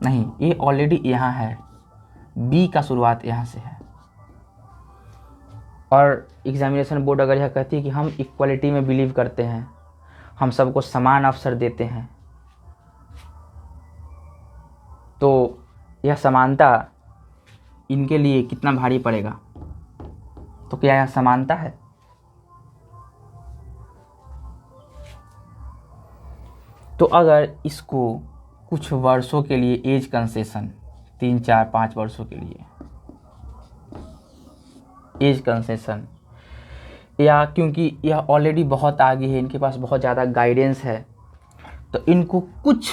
नहीं, ए ऑलरेडी यहाँ है, बी का शुरुआत यहाँ से है। और एग्जामिनेशन बोर्ड अगर यह कहती है कि हम इक्वलिटी में बिलीव करते हैं, हम सबको समान अवसर देते हैं, तो यह समानता इनके लिए कितना भारी पड़ेगा? तो क्या यह समानता है? तो अगर इसको कुछ वर्षों के लिए एज कंसेशन 3 4 5 वर्षों के लिए एज कंसेशन, या क्योंकि यह ऑलरेडी बहुत आगे है, इनके पास बहुत ज़्यादा गाइडेंस है, तो इनको कुछ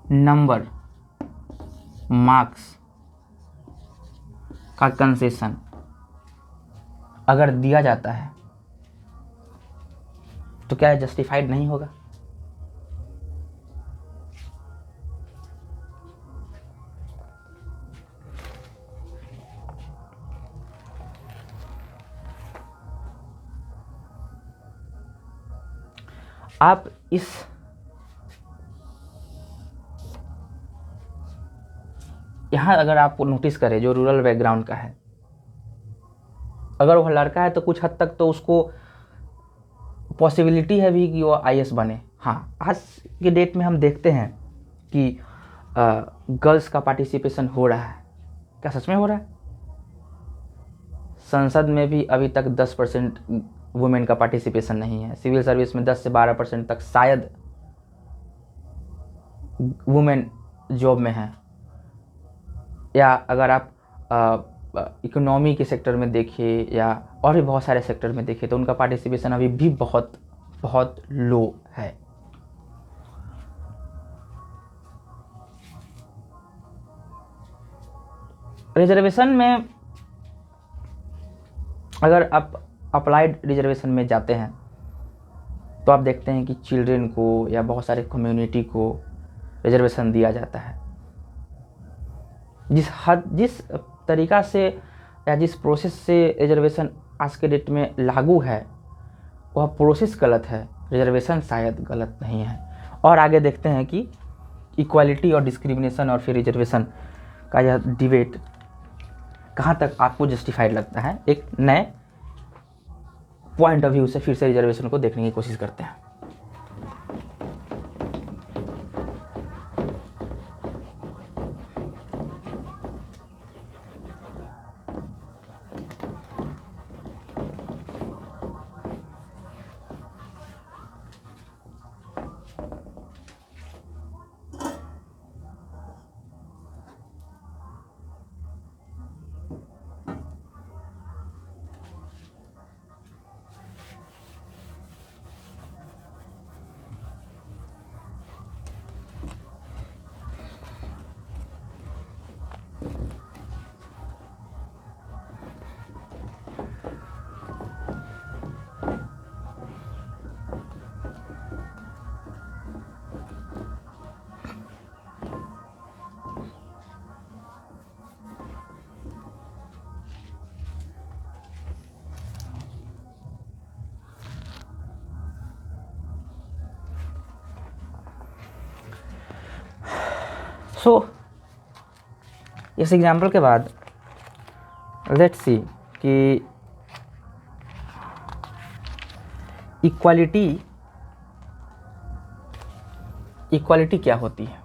नंबर मार्क्स का कंसेशन अगर दिया जाता है तो क्या जस्टिफाइड नहीं होगा? आप इस यहाँ अगर आप नोटिस करें, जो रूरल बैकग्राउंड का है, अगर वह लड़का है तो कुछ हद तक तो उसको पॉसिबिलिटी है भी कि वो आईएएस बने। हाँ, आज के डेट में हम देखते हैं कि गर्ल्स का पार्टिसिपेशन हो रहा है। क्या सच में हो रहा है? संसद में भी अभी तक 10% वुमेन का पार्टिसिपेशन नहीं है। सिविल सर्विस में 10 से 12% तक शायद वुमेन जॉब में है। या अगर आप इकोनॉमी के सेक्टर में देखिए या और भी बहुत सारे सेक्टर में देखिए तो उनका पार्टिसिपेशन अभी भी बहुत बहुत लो है। रिजर्वेशन में अगर आप अप्लाइड रिजर्वेशन में जाते हैं तो आप देखते हैं कि चिल्ड्रेन को या बहुत सारे कम्युनिटी को रिजर्वेशन दिया जाता है। जिस तरीका से या जिस प्रोसेस से रिजर्वेशन आज के डेट में लागू है वह प्रोसेस गलत है, रिजर्वेशन शायद गलत नहीं है। और आगे देखते हैं कि इक्वालिटी और डिस्क्रिमिनेशन और फिर रिजर्वेशन का यह डिबेट कहाँ तक आपको जस्टिफाइड लगता है। एक नए पॉइंट ऑफ व्यू से फिर से रिजर्वेशन को देखने की कोशिश करते हैं। इस एग्जाम्पल के बाद लेट्स सी कि इक्वालिटी क्या होती है।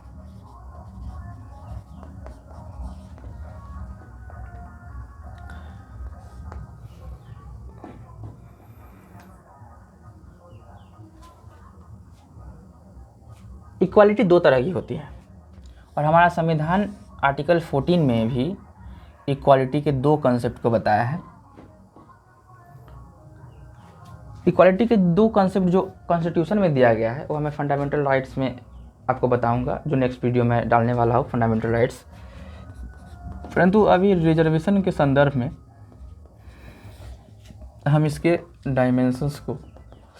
इक्वालिटी दो तरह की होती है और हमारा संविधान आर्टिकल 14 में भी इक्वालिटी के दो कंसेप्ट को बताया है। इक्वालिटी के दो कंसेप्ट जो कॉन्स्टिट्यूशन में दिया गया है वो मैं फंडामेंटल राइट्स में आपको बताऊंगा, जो नेक्स्ट वीडियो में डालने वाला हूँ, फंडामेंटल राइट्स। परंतु अभी रिजर्वेशन के संदर्भ में हम इसके डायमेंशंस को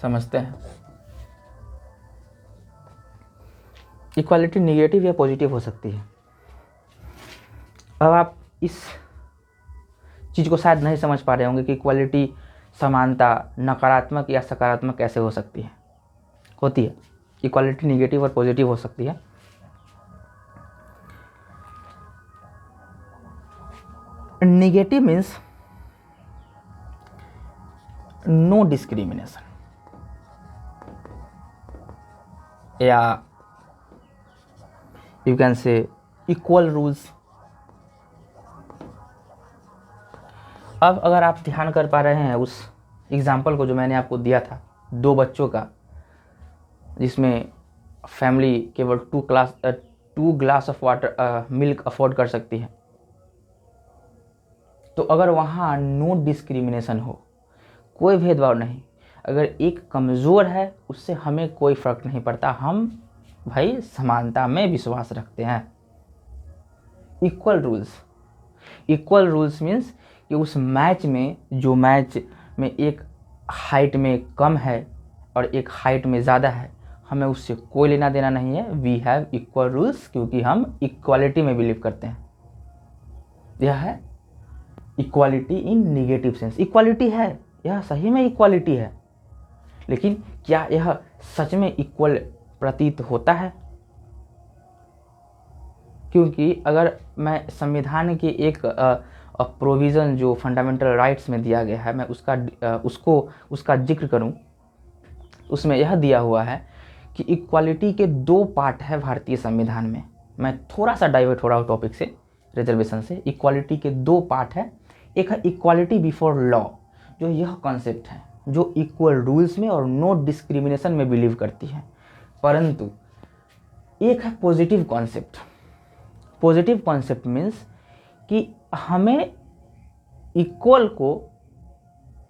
समझते हैं। इक्वालिटी निगेटिव या पॉजिटिव हो सकती है। अब आप इस चीज़ को शायद नहीं समझ पा रहे होंगे कि इक्वालिटी समानता नकारात्मक या सकारात्मक कैसे हो सकती है। होती है, इक्वालिटी निगेटिव और पॉजिटिव हो सकती है। निगेटिव मीन्स नो डिस्क्रिमिनेशन या you can say equal rules. अब अगर आप ध्यान कर पा रहे हैं उस एग्जाम्पल को जो मैंने आपको दिया था, दो बच्चों का, जिसमें फैमिली केवल 2 glass of water milk afford कर सकती है। तो अगर वहाँ नो डिस्क्रिमिनेशन हो, कोई भेदभाव नहीं, अगर एक कमज़ोर है उससे हमें कोई फ़र्क नहीं पड़ता, हम भाई समानता में विश्वास रखते हैं। इक्वल रूल्स मीन्स कि उस मैच में, जो मैच में एक हाइट में कम है और एक हाइट में ज़्यादा है, हमें उससे कोई लेना देना नहीं है। वी हैव इक्वल रूल्स, क्योंकि हम इक्वालिटी में बिलीव करते हैं। यह है equality in negative sense. Equality है, यह सही में इक्वालिटी है, लेकिन क्या यह सच में इक्वल प्रतीत होता है? क्योंकि अगर मैं संविधान के एक प्रोविज़न जो फंडामेंटल राइट्स में दिया गया है, मैं उसका जिक्र करूं, उसमें यह दिया हुआ है कि इक्वालिटी के 2 पार्ट है भारतीय संविधान में। मैं थोड़ा सा डाइवर्ट हो रहा हूँ टॉपिक से, रिजर्वेशन से। इक्वालिटी के 2 पार्ट है। एक है इक्वालिटी बिफोर लॉ, जो यह कॉन्सेप्ट है जो इक्वल रूल्स में और नो डिस्क्रिमिनेशन में बिलीव करती है। परंतु एक है positive concept. Positive concept means कि हमें इक्वल को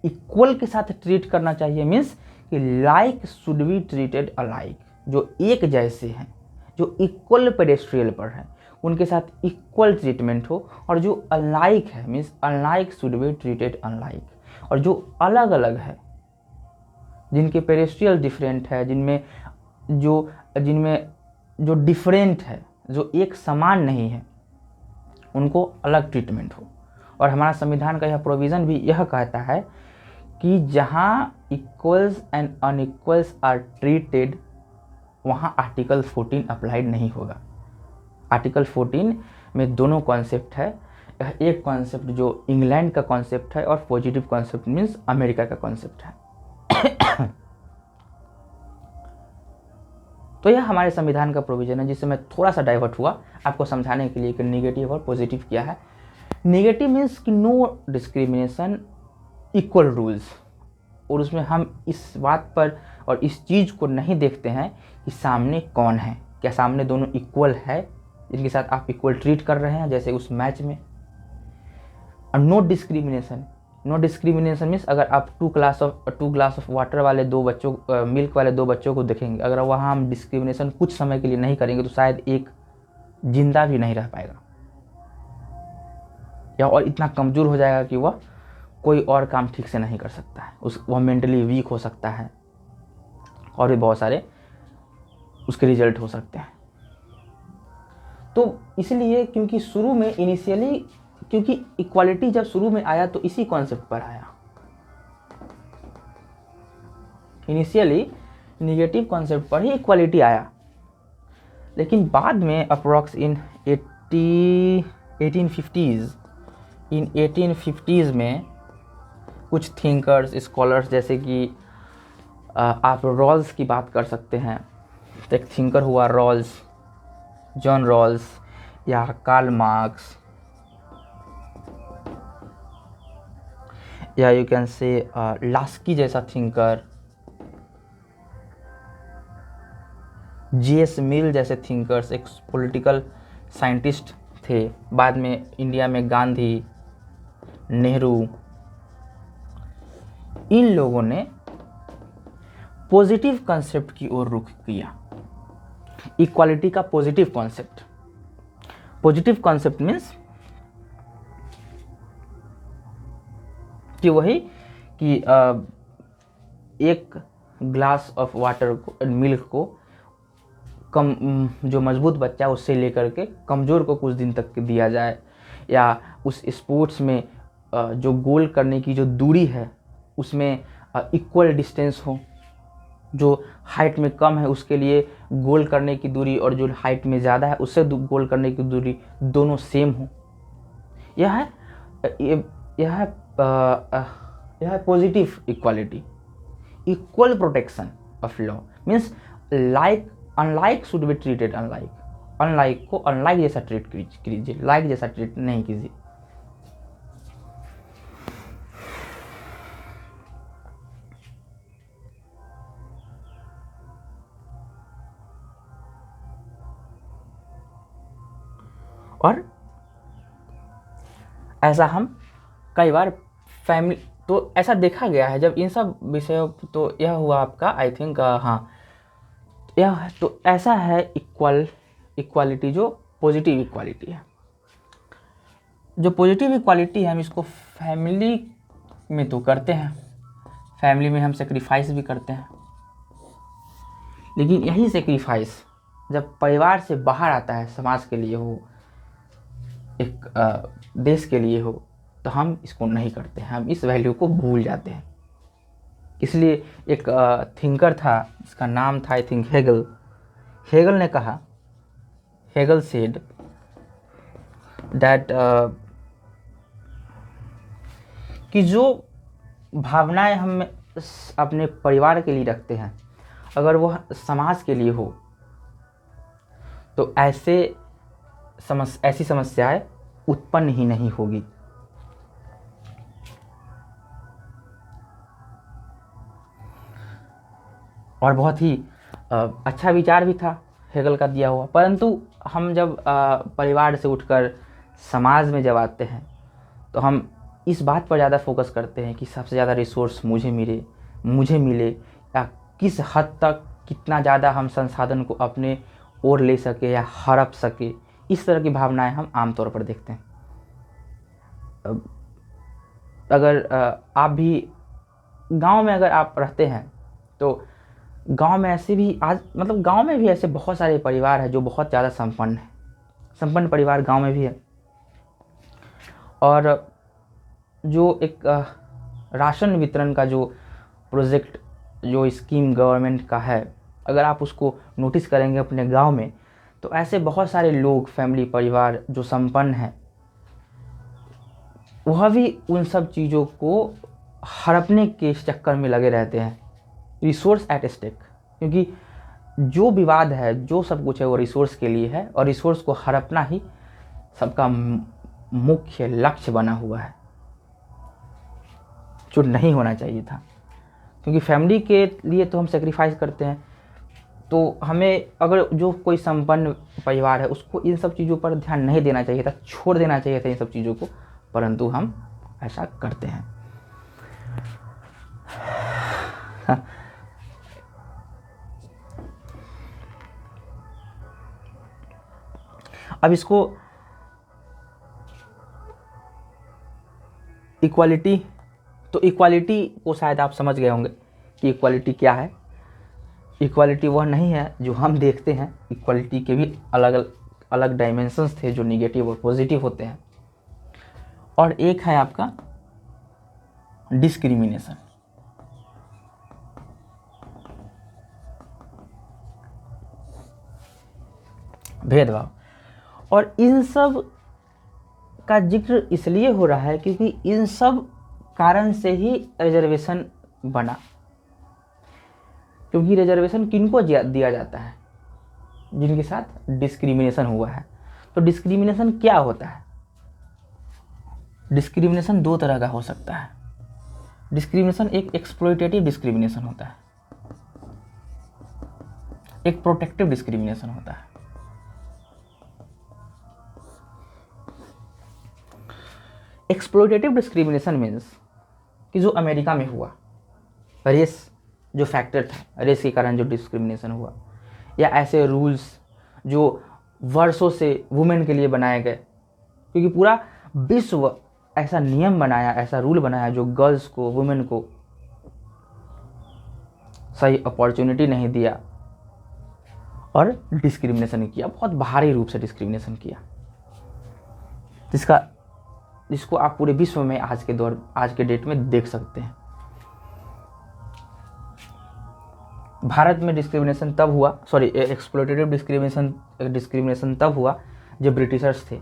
इक्वल के साथ ट्रीट करना चाहिए। मीन्स कि like should be treated alike, जो एक जैसे हैं, जो इक्वल पेडेस्ट्रियल पर हैं, उनके साथ इक्वल ट्रीटमेंट हो। और जो अनलाइक है means unlike should be treated unlike. और जो अलग अलग है, जिनके पेडेस्ट्रियल डिफरेंट है, जिनमें जो डिफरेंट है, जो एक समान नहीं है, उनको अलग ट्रीटमेंट हो। और हमारा संविधान का यह प्रोविज़न भी यह कहता है कि जहाँ इक्वल्स एंड अनइक्वल्स आर ट्रीटेड, वहाँ आर्टिकल 14 अप्लाइड नहीं होगा। आर्टिकल 14 में दोनों कॉन्सेप्ट है। यह एक कॉन्सेप्ट जो इंग्लैंड का कॉन्सेप्ट है और पॉजिटिव कॉन्सेप्ट मीन्स अमेरिका का कॉन्सेप्ट है। तो यह हमारे संविधान का प्रोविज़न है, जिससे मैं थोड़ा सा डाइवर्ट हुआ आपको समझाने के लिए कि निगेटिव और पॉजिटिव क्या है। निगेटिव मीन्स कि नो डिस्क्रिमिनेशन, इक्वल रूल्स। और उसमें हम इस बात पर और इस चीज़ को नहीं देखते हैं कि सामने कौन है, क्या सामने दोनों इक्वल है, जिनके साथ आप इक्वल ट्रीट कर रहे हैं, जैसे उस मैच में। और नो डिस्क्रिमिनेशन मीन्स अगर आप 2 ग्लास ऑफ वाटर वाले 2 बच्चों, मिल्क वाले 2 बच्चों को देखेंगे, अगर वहाँ हम डिस्क्रिमिनेशन कुछ समय के लिए नहीं करेंगे तो शायद एक जिंदा भी नहीं रह पाएगा, या और इतना कमज़ोर हो जाएगा कि वह कोई और काम ठीक से नहीं कर सकता है, वह मेंटली वीक हो सकता है, और भी बहुत सारे उसके रिजल्ट हो सकते हैं। तो इसलिए क्योंकि शुरू में क्योंकि इक्वालिटी जब शुरू में आया तो इसी कॉन्सेप्ट पर आया। इनिशियली निगेटिव कॉन्सेप्ट पर ही इक्वालिटी आया, लेकिन बाद में अप्रॉक्स इन 1850s में कुछ थिंकर्स, स्कॉलर्स, जैसे कि आप रॉल्स की बात कर सकते हैं। तो एक थिंकर हुआ रॉल्स, जॉन रॉल्स, या कार्ल मार्क्स, या यू कैन से लास्की जैसा थिंकर, J.S. मिल जैसे थिंकर्स, एक पॉलिटिकल साइंटिस्ट थे। बाद में इंडिया में गांधी, नेहरू, इन लोगों ने पॉजिटिव कॉन्सेप्ट की ओर रुख किया। इक्वालिटी का पॉजिटिव कॉन्सेप्ट मीन्स कि वही कि एक ग्लास ऑफ वाटर को, मिल्क को, कम जो मजबूत बच्चा है उससे लेकर के कमज़ोर को कुछ दिन तक दिया जाए, या उस स्पोर्ट्स में जो गोल करने की जो दूरी है उसमें इक्वल डिस्टेंस हो। जो हाइट में कम है उसके लिए गोल करने की दूरी, और जो हाइट में ज़्यादा है उससे गोल करने की दूरी दोनों सेम हो। यह है positive equality. Equal protection of law means unlike should be treated unlike. Unlike को अनलाइक जैसा ट्रीट कीजिए, लाइक जैसा ट्रीट नहीं कीजिए। और ऐसा हम कई बार फैमिली, तो ऐसा देखा गया है जब इन सब विषयों, तो यह हुआ आपका आई थिंक, हाँ यह तो ऐसा है इक्वालिटी, जो पॉजिटिव इक्वालिटी है। जो पॉजिटिव इक्वालिटी है हम इसको फैमिली में तो करते हैं, फैमिली में हम सेक्रीफाइस भी करते हैं, लेकिन यही सेक्रीफाइस जब परिवार से बाहर आता है, समाज के लिए हो, एक देश के लिए हो, तो हम इसको नहीं करते हैं, हम इस वैल्यू को भूल जाते हैं। इसलिए एक थिंकर था, जिसका नाम था आई थिंक हेगल। हेगल ने कहा, हेगल सेड दैट कि जो भावनाएं हम अपने परिवार के लिए रखते हैं, अगर वह समाज के लिए हो, तो ऐसी समस्याएं उत्पन्न ही नहीं होगी। और बहुत ही अच्छा विचार भी था हेगल का दिया हुआ, परंतु हम जब परिवार से उठकर समाज में जब आते हैं, तो हम इस बात पर ज़्यादा फोकस करते हैं कि सबसे ज़्यादा रिसोर्स मुझे मिले, या किस हद तक कितना ज़्यादा हम संसाधन को अपने ओर ले सके या हड़प सके। इस तरह की भावनाएं हम आमतौर पर देखते हैं। अगर आप भी गांव में अगर आप रहते हैं, तो गांव में ऐसे भी मतलब गांव में भी ऐसे बहुत सारे परिवार हैं जो बहुत ज़्यादा संपन्न परिवार गांव में भी है। और जो एक राशन वितरण का जो प्रोजेक्ट, जो स्कीम गवर्नमेंट का है, अगर आप उसको नोटिस करेंगे अपने गांव में, तो ऐसे बहुत सारे लोग, फैमिली, परिवार जो संपन्न हैं, वह भी उन सब चीज़ों को हड़पने के चक्कर में लगे रहते हैं। रिसोर्स एट स्टेक, क्योंकि जो विवाद है, जो सब कुछ है, वो रिसोर्स के लिए है, और रिसोर्स को हड़पना ही सबका मुख्य लक्ष्य बना हुआ है, जो नहीं होना चाहिए था। क्योंकि फैमिली के लिए तो हम सेक्रीफाइस करते हैं, तो हमें अगर जो कोई संपन्न परिवार है, उसको इन सब चीज़ों पर ध्यान नहीं देना चाहिए था, छोड़ देना चाहिए था इन सब चीज़ों को, परंतु हम ऐसा करते हैं। अब इसको इक्वालिटी, तो इक्वालिटी को शायद आप समझ गए होंगे कि इक्वालिटी क्या है। इक्वालिटी वह नहीं है जो हम देखते हैं, इक्वालिटी के भी अलग अलग डायमेंशंस थे, जो निगेटिव और पॉजिटिव होते हैं। और एक है आपका डिस्क्रिमिनेशन। भेदभाव। और इन सब का जिक्र इसलिए हो रहा है क्योंकि इन सब कारण से ही रिजर्वेशन बना। क्योंकि रिजर्वेशन किनको दिया जाता है? जिनके साथ डिस्क्रिमिनेशन हुआ है। तो डिस्क्रिमिनेशन क्या होता है? डिस्क्रिमिनेशन दो तरह का हो सकता है। डिस्क्रिमिनेशन एक एक्सप्लॉयटेटिव डिस्क्रिमिनेशन होता है, एक प्रोटेक्टिव डिस्क्रिमिनेशन होता है। एक्सप्लॉयटेटिव डिस्क्रिमिनेशन मीन्स कि जो अमेरिका में हुआ, रेस जो फैक्टर था, रेस के कारण जो डिस्क्रिमिनेशन हुआ, या ऐसे रूल्स जो वर्षों से वुमेन के लिए बनाए गए, क्योंकि पूरा विश्व ऐसा नियम बनाया, ऐसा रूल बनाया जो गर्ल्स को, वुमेन को सही अपॉर्चुनिटी नहीं दिया और डिस्क्रिमिनेशन किया, बहुत भारी रूप से डिस्क्रिमिनेशन किया, जिसको आप पूरे विश्व में आज के डेट में देख सकते हैं। भारत में डिस्क्रिमिनेशन तब हुआ, एक्सप्लॉयटेटिव डिस्क्रिमिनेशन तब हुआ जब ब्रिटिशर्स थे।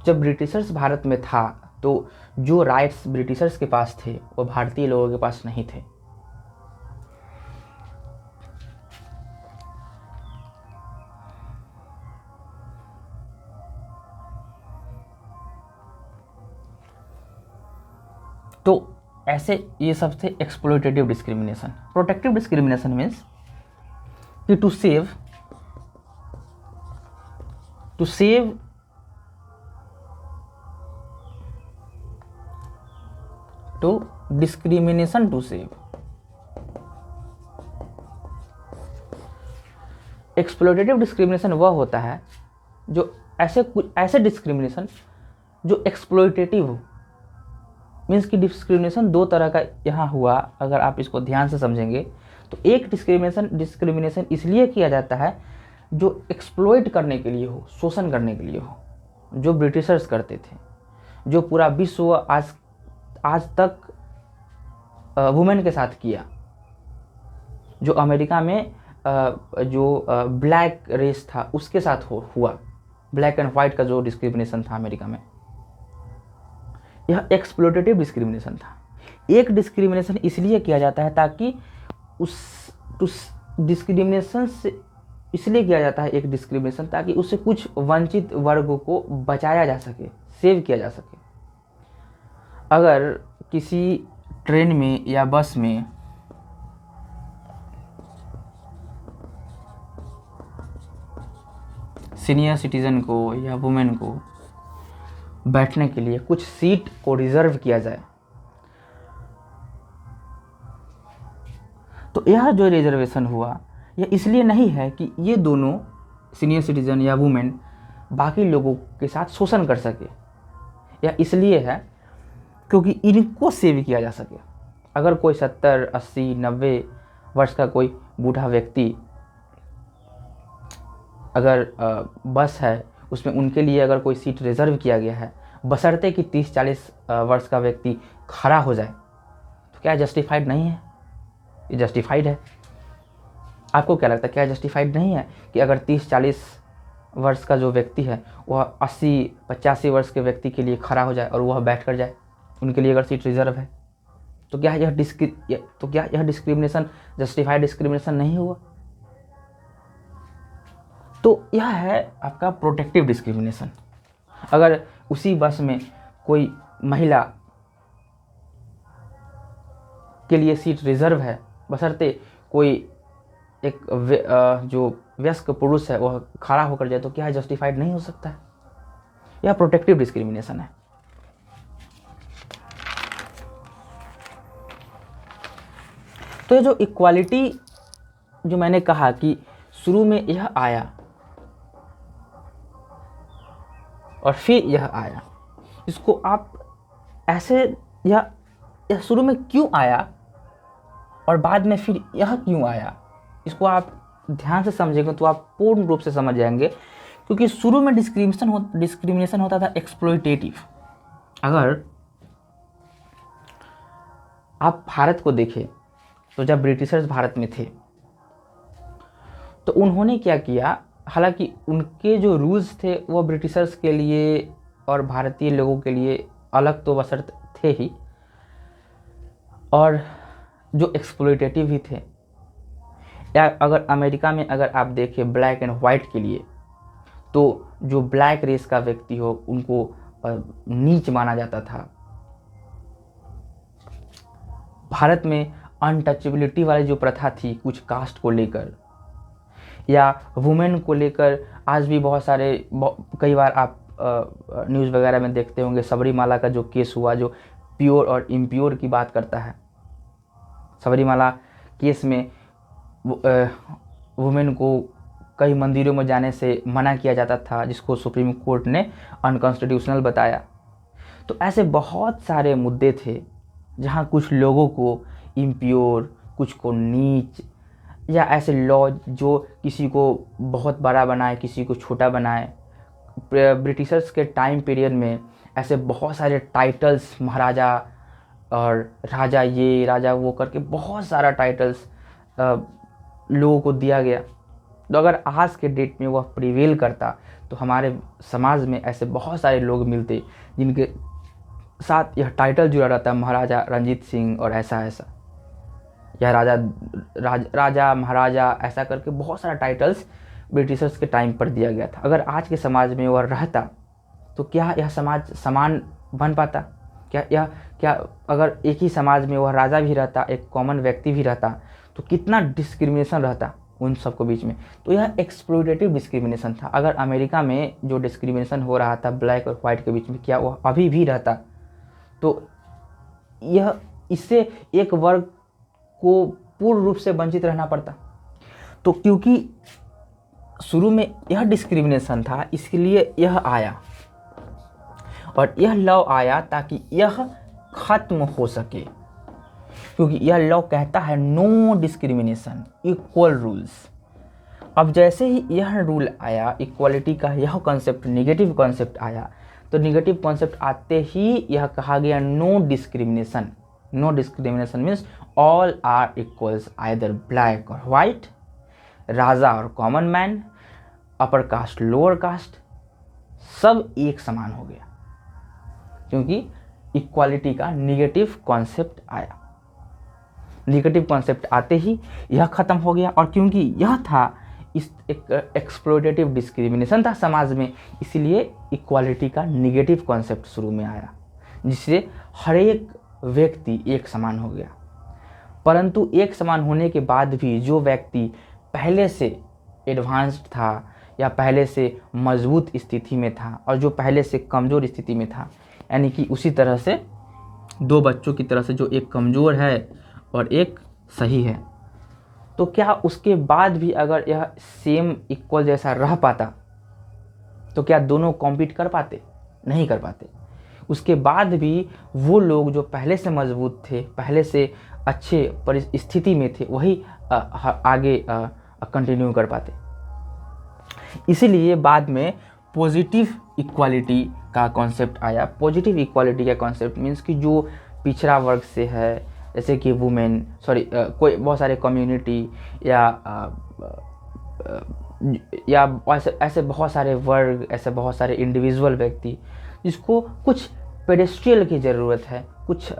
जब ब्रिटिशर्स भारत में था, तो जो राइट्स ब्रिटिशर्स के पास थे वो भारतीय लोगों के पास नहीं थे। तो ऐसे ये सब थे exploitative discrimination. Protective discrimination means कि to save to discrimination to save. Exploitative discrimination वह होता है जो ऐसे डिस्क्रिमिनेशन जो एक्सप्लॉयटेटिव हो। मीन्स कि डिस्क्रिमिनेशन दो तरह का यहाँ हुआ, अगर आप इसको ध्यान से समझेंगे तो एक डिस्क्रिमिनेशन इसलिए किया जाता है जो एक्सप्लॉइट करने के लिए हो, शोषण करने के लिए हो, जो ब्रिटिशर्स करते थे, जो पूरा विश्व आज तक वुमेन के साथ किया। जो अमेरिका में जो ब्लैक रेस था उसके साथ हुआ, ब्लैक एंड वाइट का जो डिस्क्रिमिनेशन था अमेरिका में, यह एक्सप्लॉयटेटिव डिस्क्रिमिनेशन था। एक डिस्क्रिमिनेशन इसलिए किया जाता है ताकि उस डिस्क्रिमिनेशन से इसलिए किया जाता है एक डिस्क्रिमिनेशन ताकि उससे कुछ वंचित वर्गों को बचाया जा सके, सेव किया जा सके। अगर किसी ट्रेन में या बस में सीनियर सिटीजन को या वुमेन को बैठने के लिए कुछ सीट को रिजर्व किया जाए, तो यह जो रिजर्वेशन हुआ यह इसलिए नहीं है कि ये दोनों सीनियर सिटीजन या वुमेन बाकी लोगों के साथ शोषण कर सके, यह इसलिए है क्योंकि इनको सेव किया जा सके। अगर कोई 70, 80, 90 वर्ष का कोई बूढ़ा व्यक्ति अगर बस है उसमें उनके लिए अगर कोई सीट रिजर्व किया गया है, बशर्ते कि 30-40 वर्ष का व्यक्ति खड़ा हो जाए, तो क्या जस्टिफाइड नहीं है? ये जस्टिफाइड है। आपको क्या लगता है, क्या जस्टिफाइड नहीं है कि अगर 30-40 वर्ष का जो व्यक्ति है वह 80-85 वर्ष के व्यक्ति के लिए खड़ा हो जाए और वह बैठ कर जाए, उनके लिए अगर सीट रिजर्व है, तो क्या यह डिस्क्रिमिनेशन जस्टिफाइड डिस्क्रिमिनेशन नहीं हुआ? तो यह है आपका प्रोटेक्टिव डिस्क्रिमिनेशन। अगर उसी बस में कोई महिला के लिए सीट रिजर्व है, बशर्ते कोई एक जो वयस्क पुरुष है वह खड़ा होकर जाए, तो क्या जस्टिफाइड नहीं हो सकता है? यह प्रोटेक्टिव डिस्क्रिमिनेशन है। तो ये जो इक्वालिटी जो मैंने कहा कि शुरू में यह आया और फिर यह आया, इसको आप ऐसे यह शुरू में क्यों आया और बाद में फिर यह क्यों आया, इसको आप ध्यान से समझेंगे तो आप पूर्ण रूप से समझ जाएंगे। क्योंकि शुरू में डिस्क्रिमिनेशन होता था एक्सप्लॉयटेटिव। अगर आप भारत को देखें तो जब ब्रिटिशर्स भारत में थे तो उन्होंने क्या किया, हालांकि उनके जो रूल्स थे वो ब्रिटिशर्स के लिए और भारतीय लोगों के लिए अलग तो बशर्त थे ही, और जो एक्सप्लॉयटेटिव भी थे। या अगर अमेरिका में अगर आप देखें ब्लैक एंड वाइट के लिए, तो जो ब्लैक रेस का व्यक्ति हो उनको नीच माना जाता था। भारत में अनटचेबिलिटी वाली जो प्रथा थी कुछ कास्ट को लेकर या वुमेन को लेकर, आज भी बहुत सारे कई बार आप न्यूज़ वगैरह में देखते होंगे सबरीमाला का जो केस हुआ, जो प्योर और इम्प्योर की बात करता है। सबरीमाला केस में वुमेन को कई मंदिरों में जाने से मना किया जाता था, जिसको सुप्रीम कोर्ट ने अनकॉन्स्टिट्यूशनल बताया। तो ऐसे बहुत सारे मुद्दे थे जहाँ कुछ लोगों को इम्प्योर, कुछ को नीच, या ऐसे लॉ जो किसी को बहुत बड़ा बनाए, किसी को छोटा बनाए। ब्रिटिशर्स के टाइम पीरियड में ऐसे बहुत सारे टाइटल्स, महाराजा और राजा ये राजा वो करके बहुत सारा टाइटल्स लोगों को दिया गया। तो अगर आज के डेट में वह प्रिवेल करता तो हमारे समाज में ऐसे बहुत सारे लोग मिलते जिनके साथ यह टाइटल जुड़ा रहता, महाराजा रंजीत सिंह और ऐसा या राजा महाराजा, ऐसा करके बहुत सारा टाइटल्स ब्रिटिशर्स के टाइम पर दिया गया था। अगर आज के समाज में वह रहता तो क्या यह समाज समान बन पाता? क्या अगर एक ही समाज में वह राजा भी रहता, एक कॉमन व्यक्ति भी रहता, तो कितना डिस्क्रिमिनेशन रहता उन सबको बीच में। तो यह एक्सप्लॉयटेटिव डिस्क्रिमिनेशन था। अगर अमेरिका में जो डिस्क्रिमिनेशन हो रहा था ब्लैक और वाइट के बीच में, क्या वह अभी भी रहता, तो यह इससे एक वर्ग को पूर्ण रूप से वंचित रहना पड़ता। तो क्योंकि शुरू में यह डिस्क्रिमिनेशन था, इसलिए यह आया, और यह लॉ आया ताकि यह खत्म हो सके, क्योंकि यह लॉ कहता है नो डिस्क्रिमिनेशन, इक्वल रूल्स। अब जैसे ही यह रूल आया, इक्वालिटी का यह कॉन्सेप्ट, नेगेटिव कॉन्सेप्ट आया, तो नेगेटिव कॉन्सेप्ट आते ही यह कहा गया no discrimination. No discrimination means all are equals, either black और वाइट, राजा और common man, upper caste lower caste, सब एक समान हो गया, क्योंकि इक्वालिटी का निगेटिव कॉन्सेप्ट आया। निगेटिव कॉन्सेप्ट आते ही यह खत्म हो गया, और क्योंकि यह था इस एक एक्सप्लॉयटेटिव डिस्क्रिमिनेशन था समाज में, इसलिए इक्वालिटी का निगेटिव कॉन्सेप्ट शुरू में आया, जिससे हर एक व्यक्ति एक समान हो गया। परंतु एक समान होने के बाद भी जो व्यक्ति पहले से एडवांस्ड था या पहले से मजबूत स्थिति में था और जो पहले से कमज़ोर स्थिति में था, यानी कि उसी तरह से दो बच्चों की तरह से जो एक कमज़ोर है और एक सही है, तो क्या उसके बाद भी अगर यह सेम इक्वल जैसा रह पाता तो क्या दोनों कॉम्पीट कर पाते? नहीं कर पाते। उसके बाद भी वो लोग जो पहले से मजबूत थे, पहले से अच्छे परिस्थिति में थे, वही आगे कंटिन्यू कर पाते। इसीलिए बाद में पॉजिटिव इक्वालिटी का कॉन्सेप्ट आया। पॉजिटिव इक्वालिटी का कॉन्सेप्ट मीन्स कि जो पिछड़ा वर्ग से है, जैसे कि वुमेन, कोई बहुत सारे कम्युनिटी या ऐसे बहुत सारे वर्ग, ऐसे बहुत सारे इंडिविजुअल व्यक्ति जिसको कुछ पेडेस्ट्रियल की ज़रूरत है, कुछ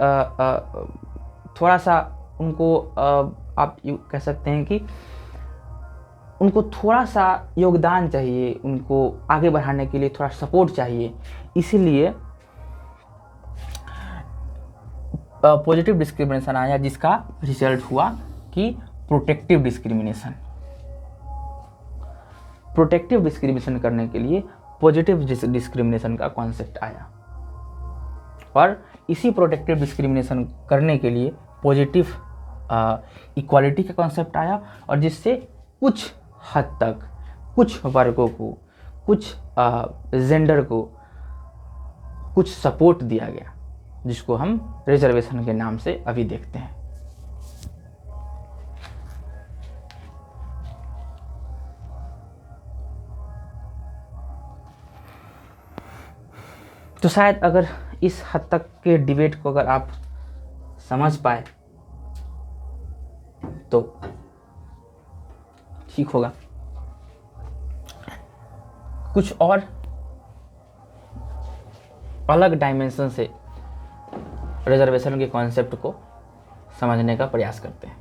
थोड़ा सा उनको आप कह सकते हैं कि उनको थोड़ा सा योगदान चाहिए, उनको आगे बढ़ाने के लिए थोड़ा सपोर्ट चाहिए। इसीलिए पॉजिटिव डिस्क्रिमिनेशन आया, जिसका रिजल्ट हुआ कि प्रोटेक्टिव डिस्क्रिमिनेशन। प्रोटेक्टिव डिस्क्रिमिनेशन करने के लिए पॉजिटिव डिस्क्रिमिनेशन का कॉन्सेप्ट आया, और इसी प्रोटेक्टिव डिस्क्रिमिनेशन करने के लिए पॉजिटिव इक्वालिटी का कॉन्सेप्ट आया, और जिससे कुछ हद तक कुछ वर्गों को, कुछ जेंडर को कुछ सपोर्ट दिया गया, जिसको हम रिजर्वेशन के नाम से अभी देखते हैं। तो शायद अगर इस हद तक के डिबेट को अगर आप समझ पाए तो ठीक होगा। कुछ और अलग डायमेंशन से रिजर्वेशन के कॉन्सेप्ट को समझने का प्रयास करते हैं।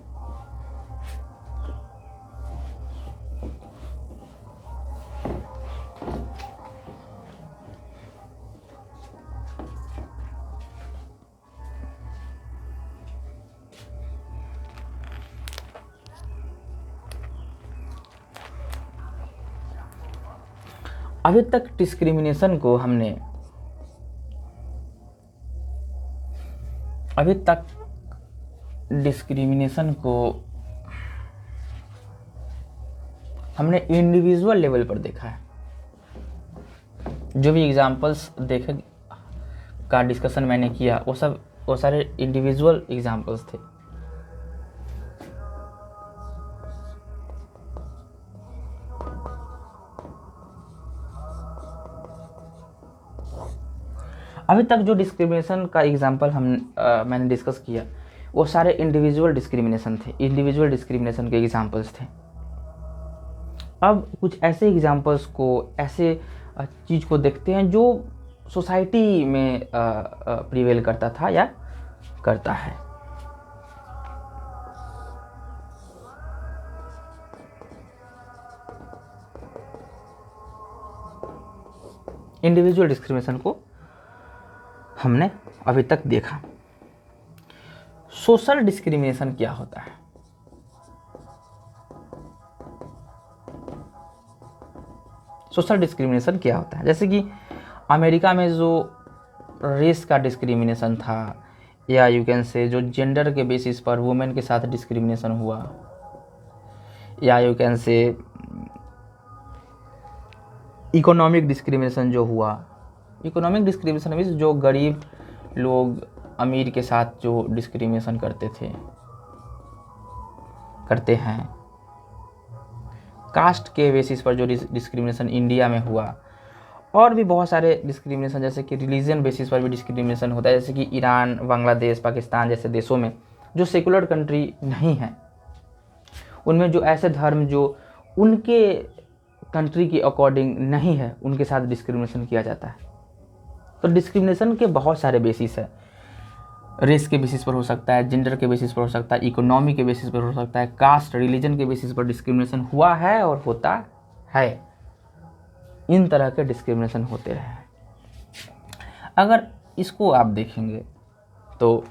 अभी तक डिस्क्रिमिनेशन को हमने इंडिविजुअल लेवल पर देखा है। जो भी एग्जांपल्स देखे का डिस्कशन मैंने किया, वो सारे इंडिविजुअल एग्जांपल्स थे। अभी तक जो डिस्क्रिमिनेशन का एग्जांपल मैंने डिस्कस किया, वो सारे इंडिविजुअल डिस्क्रिमिनेशन थे, इंडिविजुअल डिस्क्रिमिनेशन के एग्जांपल्स थे। अब कुछ ऐसे एग्जांपल्स को, ऐसे चीज़ को देखते हैं जो सोसाइटी में प्रिवेल करता था या करता है। इंडिविजुअल डिस्क्रिमिनेशन को हमने अभी तक देखा। सोशल डिस्क्रिमिनेशन क्या होता है? सोशल डिस्क्रिमिनेशन क्या होता है? जैसे कि अमेरिका में जो रेस का डिस्क्रिमिनेशन था, या यू कैन से जो जेंडर के बेसिस पर वुमेन के साथ डिस्क्रिमिनेशन हुआ, या you can say economic discrimination जो हुआ। इकोनॉमिक डिस्क्रिमिनेशन मीन्स जो गरीब लोग अमीर के साथ जो डिस्क्रिमिनेशन करते हैं। कास्ट के बेसिस पर जो डिस्क्रिमिनेशन इंडिया में हुआ, और भी बहुत सारे डिस्क्रिमिनेशन, जैसे कि रिलीजन बेसिस पर भी डिस्क्रिमिनेशन होता है, जैसे कि ईरान, बांग्लादेश, पाकिस्तान जैसे देशों में जो सेकुलर कंट्री नहीं है, उनमें जो ऐसे धर्म जो उनके कंट्री के अकॉर्डिंग नहीं है, उनके साथ डिस्क्रिमिनेशन किया जाता है। तो डिस्क्रिमिनेशन के बहुत सारे बेसिस है। रेस के बेसिस पर हो सकता है, जेंडर के बेसिस पर हो सकता है, इकोनॉमी के बेसिस पर हो सकता है, कास्ट, रिलीजन के बेसिस पर डिस्क्रिमिनेशन हुआ है और होता है। इन तरह के डिस्क्रिमिनेशन होते रहे। अगर इसको आप देखेंगे तो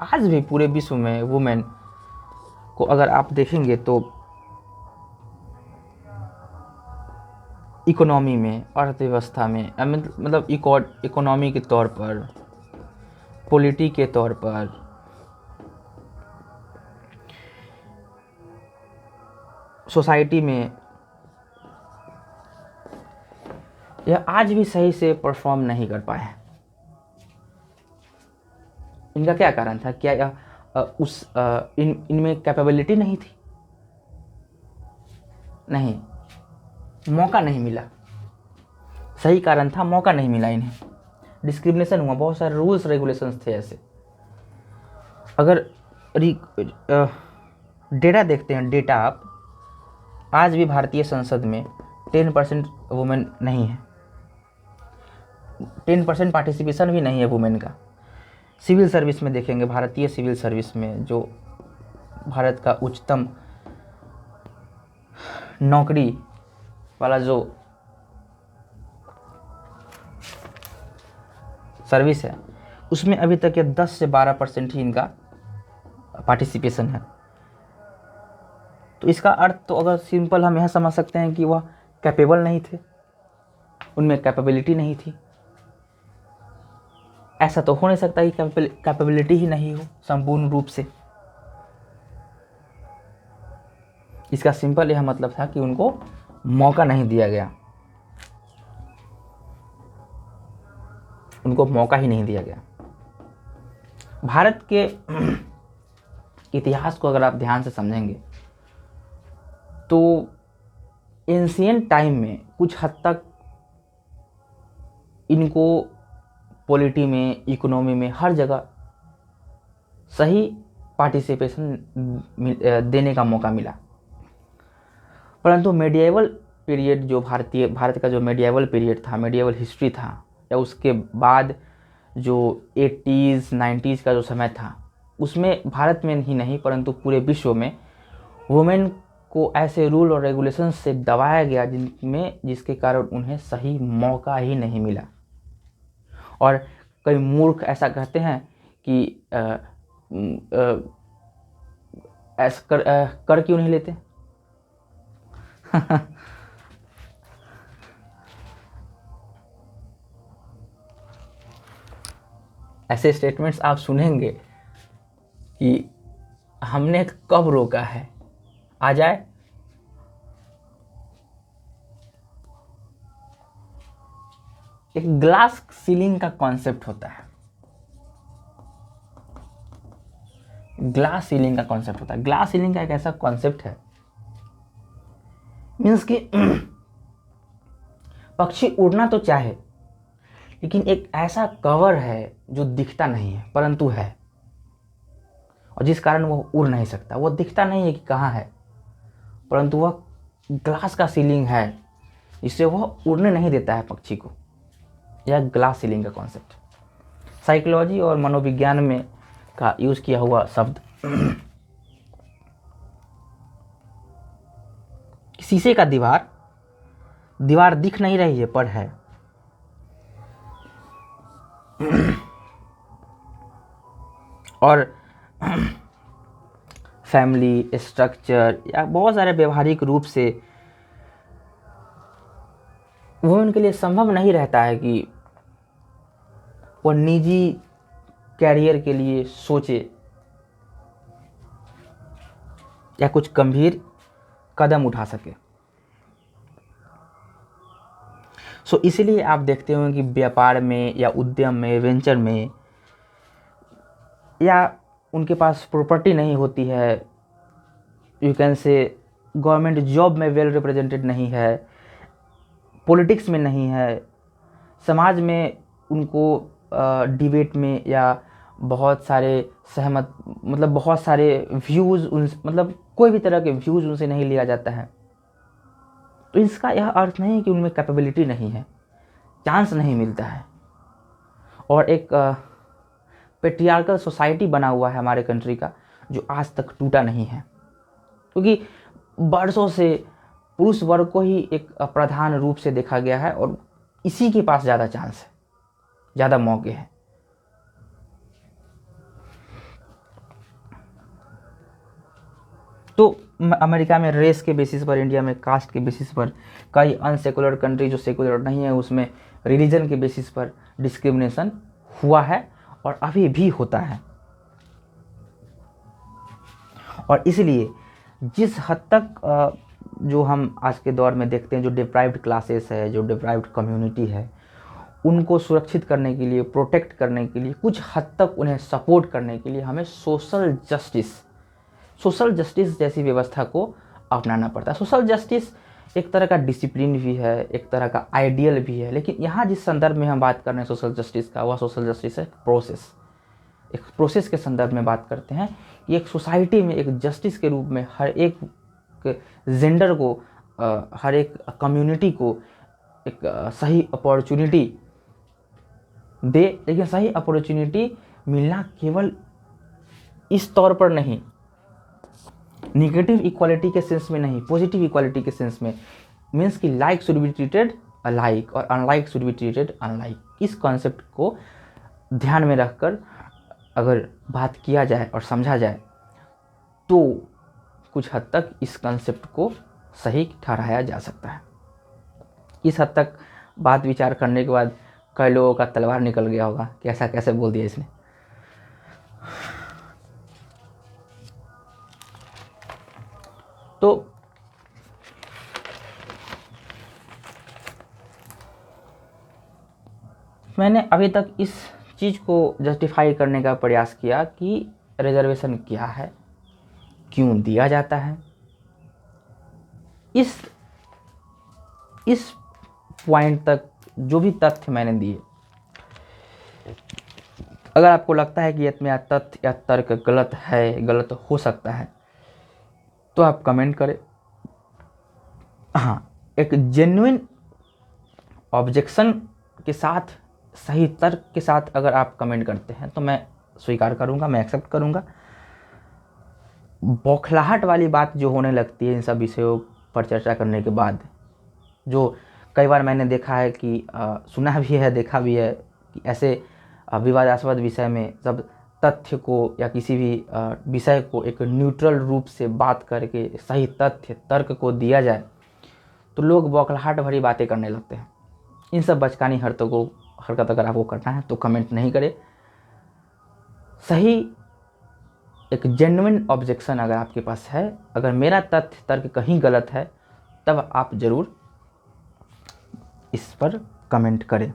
आज भी पूरे विश्व में वुमेन को अगर आप देखेंगे तो इकोनॉमी में, अर्थव्यवस्था में, मतलब इकोनॉमी के तौर पर, पॉलिटी के तौर पर, सोसाइटी में, यह आज भी सही से परफॉर्म नहीं कर पाए। इनका क्या कारण था? क्या यह इनमें कैपेबिलिटी नहीं थी? नहीं, मौका नहीं मिला। सही कारण था, मौका नहीं मिला इन्हें। डिस्क्रिमिनेशन हुआ, बहुत सारे रूल्स रेगुलेशंस थे ऐसे। अगर डेटा देखते हैं, डेटा आप, आज भी भारतीय संसद में 10% वुमेन नहीं है, 10% पार्टिसिपेशन भी नहीं है वुमेन का। सिविल सर्विस में देखेंगे, भारतीय सिविल सर्विस में जो भारत का उच्चतम नौकरी वाला जो सर्विस है, उसमें अभी तक ये 10 से 12% ही इनका पार्टिसिपेशन है। तो इसका अर्थ तो अगर सिंपल हम यह समझ सकते हैं कि वह कैपेबल नहीं थे, उनमें कैपेबिलिटी नहीं थी। ऐसा तो हो नहीं सकता कि कैपेबिलिटी ही नहीं हो संपूर्ण रूप से। इसका सिंपल यह मतलब था कि उनको मौका नहीं दिया गया, उनको मौका ही नहीं दिया गया। भारत के इतिहास को अगर आप ध्यान से समझेंगे तो एंशिएंट टाइम में कुछ हद तक इनको पॉलिटी में, इकोनॉमी में, हर जगह सही पार्टिसिपेशन देने का मौका मिला। परंतु मेडिएवल पीरियड जो भारत का जो मेडिएवल पीरियड था, मेडिएवल हिस्ट्री था, या उसके बाद जो 80s 90s का जो समय था, उसमें भारत में ही नहीं परंतु पूरे विश्व में वुमेन को ऐसे रूल और रेगुलेशंस से दबाया गया जिसके कारण उन्हें सही मौका ही नहीं मिला। और कई मूर्ख ऐसा कहते हैं कि ऐसा कर क्यों नहीं लेते। ऐसे स्टेटमेंट्स आप सुनेंगे कि हमने कब रोका है, आ जाए। एक ग्लास सीलिंग का कॉन्सेप्ट होता है, ग्लास सीलिंग का कॉन्सेप्ट होता है। ग्लास सीलिंग का एक ऐसा कॉन्सेप्ट है, मीन्स कि पक्षी उड़ना तो चाहे, लेकिन एक ऐसा कवर है जो दिखता नहीं है परंतु है, और जिस कारण वो उड़ नहीं सकता। वो दिखता नहीं है कि कहाँ है, परंतु वह ग्लास का सीलिंग है, इससे वह उड़ने नहीं देता है पक्षी को। यह ग्लास सीलिंग का कॉन्सेप्ट साइकोलॉजी और मनोविज्ञान में का यूज किया हुआ शब्द। शीशे का दीवार दिख नहीं रही है पर है। और फैमिली स्ट्रक्चर या बहुत सारे व्यवहारिक रूप से वो उनके लिए संभव नहीं रहता है कि वो निजी कैरियर के लिए सोचे या कुछ गंभीर कदम उठा सके। सो इसलिए आप देखते होंगे कि व्यापार में या उद्यम में, वेंचर में, या उनके पास प्रॉपर्टी नहीं होती है, you can say government job में वेल रिप्रेजेंटेड नहीं है, पॉलिटिक्स में नहीं है, समाज में उनको डिबेट में या बहुत सारे सहमत मतलब बहुत सारे व्यूज़ उन मतलब कोई भी तरह के व्यूज़ उनसे नहीं लिया जाता है, तो इसका यह अर्थ नहीं है कि उनमें कैपेबिलिटी नहीं है, चांस नहीं मिलता है। और एक पेट्रियार्कल सोसाइटी बना हुआ है हमारे कंट्री का, जो आज तक टूटा नहीं है, क्योंकि बरसों से पुरुष वर्ग को ही एक प्रधान रूप से देखा गया है और इसी के पास ज़्यादा चांस है, ज़्यादा मौके हैं। तो अमेरिका में रेस के बेसिस पर, इंडिया में कास्ट के बेसिस पर, कई अनसेकुलर कंट्री जो सेकुलर नहीं है उसमें रिलीजन के बेसिस पर डिस्क्रिमिनेशन हुआ है और अभी भी होता है। और इसलिए जिस हद तक जो हम आज के दौर में देखते हैं, जो डिप्राइव्ड क्लासेस है, जो डिप्राइव्ड कम्युनिटी है, उनको सुरक्षित करने के लिए, प्रोटेक्ट करने के लिए, कुछ हद तक उन्हें सपोर्ट करने के लिए हमें सोशल जस्टिस जैसी व्यवस्था को अपनाना पड़ता है। सोशल जस्टिस एक तरह का डिसिप्लिन भी है, एक तरह का आइडियल भी है, लेकिन यहाँ जिस संदर्भ में हम बात कर रहे हैं सोशल जस्टिस का, वह सोशल जस्टिस है एक प्रोसेस के संदर्भ में बात करते हैं कि एक सोसाइटी में एक जस्टिस के रूप में हर एक जेंडर को, हर एक कम्युनिटी को एक सही अपॉर्चुनिटी दे, लेकिन सही अपॉर्चुनिटी मिलना केवल इस तौर पर नहीं, निगेटिव इक्वालिटी के सेंस में नहीं, पॉजिटिव इक्वालिटी के सेंस में, मीन्स कि like should be treated alike और unlike should be treated unlike. इस कॉन्सेप्ट को ध्यान में रखकर अगर बात किया जाए और समझा जाए तो कुछ हद तक इस कॉन्सेप्ट को सही ठहराया जा सकता है। इस हद तक बात विचार करने के बाद कई लोगों का तलवार निकल गया होगा कि ऐसा कैसे बोल दिया इसने। तो मैंने अभी तक इस चीज़ को जस्टिफाई करने का प्रयास किया कि रिजर्वेशन क्या है, क्यों दिया जाता है। इस पॉइंट तक जो भी तथ्य मैंने दिए, अगर आपको लगता है कि इसमें तथ्य या तर्क गलत है, गलत हो सकता है, तो आप कमेंट करें। हाँ, एक जेन्युइन ऑब्जेक्शन के साथ, सही तर्क के साथ अगर आप कमेंट करते हैं तो मैं स्वीकार करूँगा, मैं एक्सेप्ट करूँगा। बौखलाहट वाली बात जो होने लगती है इन सब विषयों पर चर्चा करने के बाद, जो कई बार मैंने देखा है कि सुना भी है, देखा भी है कि ऐसे विवादास्पद विषय में जब तथ्य को या किसी भी विषय को एक न्यूट्रल रूप से बात करके सही तथ्य तर्क को दिया जाए तो लोग बौखलाहट भरी बातें करने लगते हैं। इन सब बचकानी हरकत अगर आपको करना है तो कमेंट नहीं करें। सही एक जेन्युइन ऑब्जेक्शन अगर आपके पास है, अगर मेरा तथ्य तर्क कहीं गलत है, तब आप ज़रूर इस पर कमेंट करें।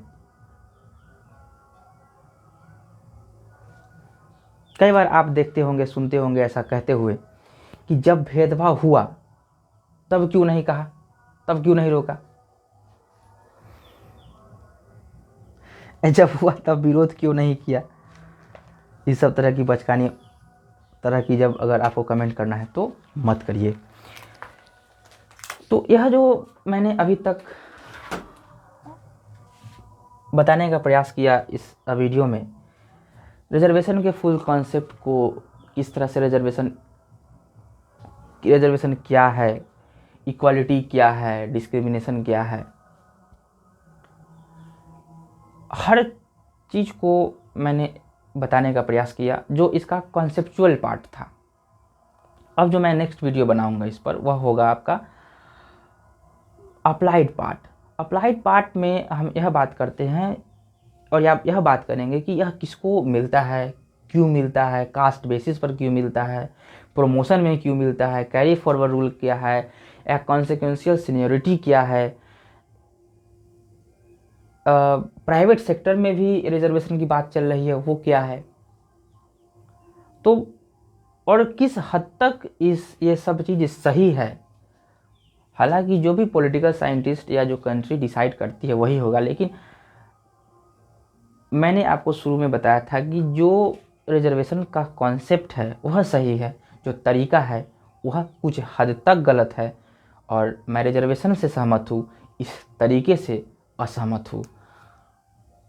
कई बार आप देखते होंगे, सुनते होंगे ऐसा कहते हुए कि जब भेदभाव हुआ तब क्यों नहीं कहा, तब क्यों नहीं रोका, जब हुआ तब विरोध क्यों नहीं किया। इस सब तरह की बचकानी तरह की जब अगर आपको कमेंट करना है तो मत करिए। तो यह जो मैंने अभी तक बताने का प्रयास किया इस वीडियो में, रिजर्वेशन के फुल कॉन्सेप्ट को, किस तरह से रिजर्वेशन क्या है, इक्वालिटी क्या है, डिस्क्रिमिनेशन क्या है, हर चीज़ को मैंने बताने का प्रयास किया जो इसका कॉन्सेप्चुअल पार्ट था। अब जो मैं नेक्स्ट वीडियो बनाऊंगा इस पर, वह होगा आपका अप्लाइड पार्ट। अप्लाइड पार्ट में हम यह बात करते हैं और यह बात करेंगे कि यह किसको मिलता है, क्यों मिलता है, कास्ट बेसिस पर क्यों मिलता है, प्रमोशन में क्यों मिलता है, कैरी फॉरवर्ड रूल क्या है, या कॉन्सिक्वेंशियल सीनियरिटी क्या है, प्राइवेट सेक्टर में भी रिजर्वेशन की बात चल रही है वो क्या है, तो और किस हद तक ये सब चीज़ सही है। हालांकि जो भी पॉलिटिकल साइंटिस्ट या जो कंट्री डिसाइड करती है वही होगा, लेकिन मैंने आपको शुरू में बताया था कि जो रिजर्वेशन का कॉन्सेप्ट है वह सही है, जो तरीका है वह कुछ हद तक गलत है, और मैं रिजर्वेशन से सहमत हूँ, इस तरीके से असहमत हूँ।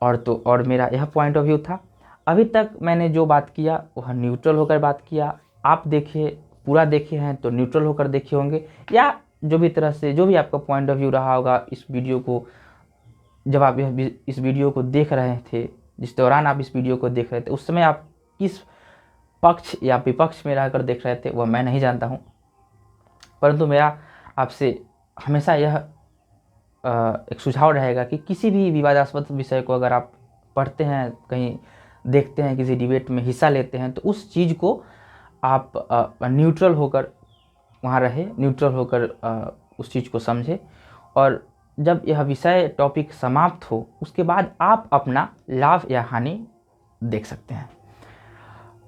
और मेरा यह पॉइंट ऑफ व्यू था। अभी तक मैंने जो बात किया वह न्यूट्रल होकर बात किया। आप देखिए, पूरा देखे हैं तो न्यूट्रल होकर देखे होंगे, या जो भी तरह से जो भी आपका पॉइंट ऑफ व्यू रहा होगा इस वीडियो को, जब आप इस वीडियो को देख रहे थे, जिस दौरान आप इस वीडियो को देख रहे थे, उस समय आप किस पक्ष या विपक्ष में रहकर देख रहे थे वह मैं नहीं जानता हूँ, परंतु मेरा आपसे हमेशा यह एक सुझाव रहेगा कि किसी भी विवादास्पद विषय को अगर आप पढ़ते हैं, कहीं देखते हैं, किसी डिबेट में हिस्सा लेते हैं, तो उस चीज़ को आप न्यूट्रल होकर वहाँ रहे, न्यूट्रल होकर उस चीज़ को समझे, और जब यह विषय टॉपिक समाप्त हो उसके बाद आप अपना लाभ या हानि देख सकते हैं।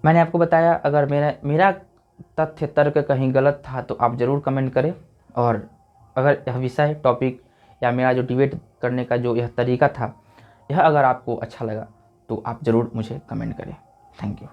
मैंने आपको बताया, अगर मेरा तथ्य तर्क कहीं गलत था तो आप ज़रूर कमेंट करें, और अगर यह विषय टॉपिक या मेरा जो डिबेट करने का जो यह तरीका था यह अगर आपको अच्छा लगा तो आप ज़रूर मुझे कमेंट करें। Thank you.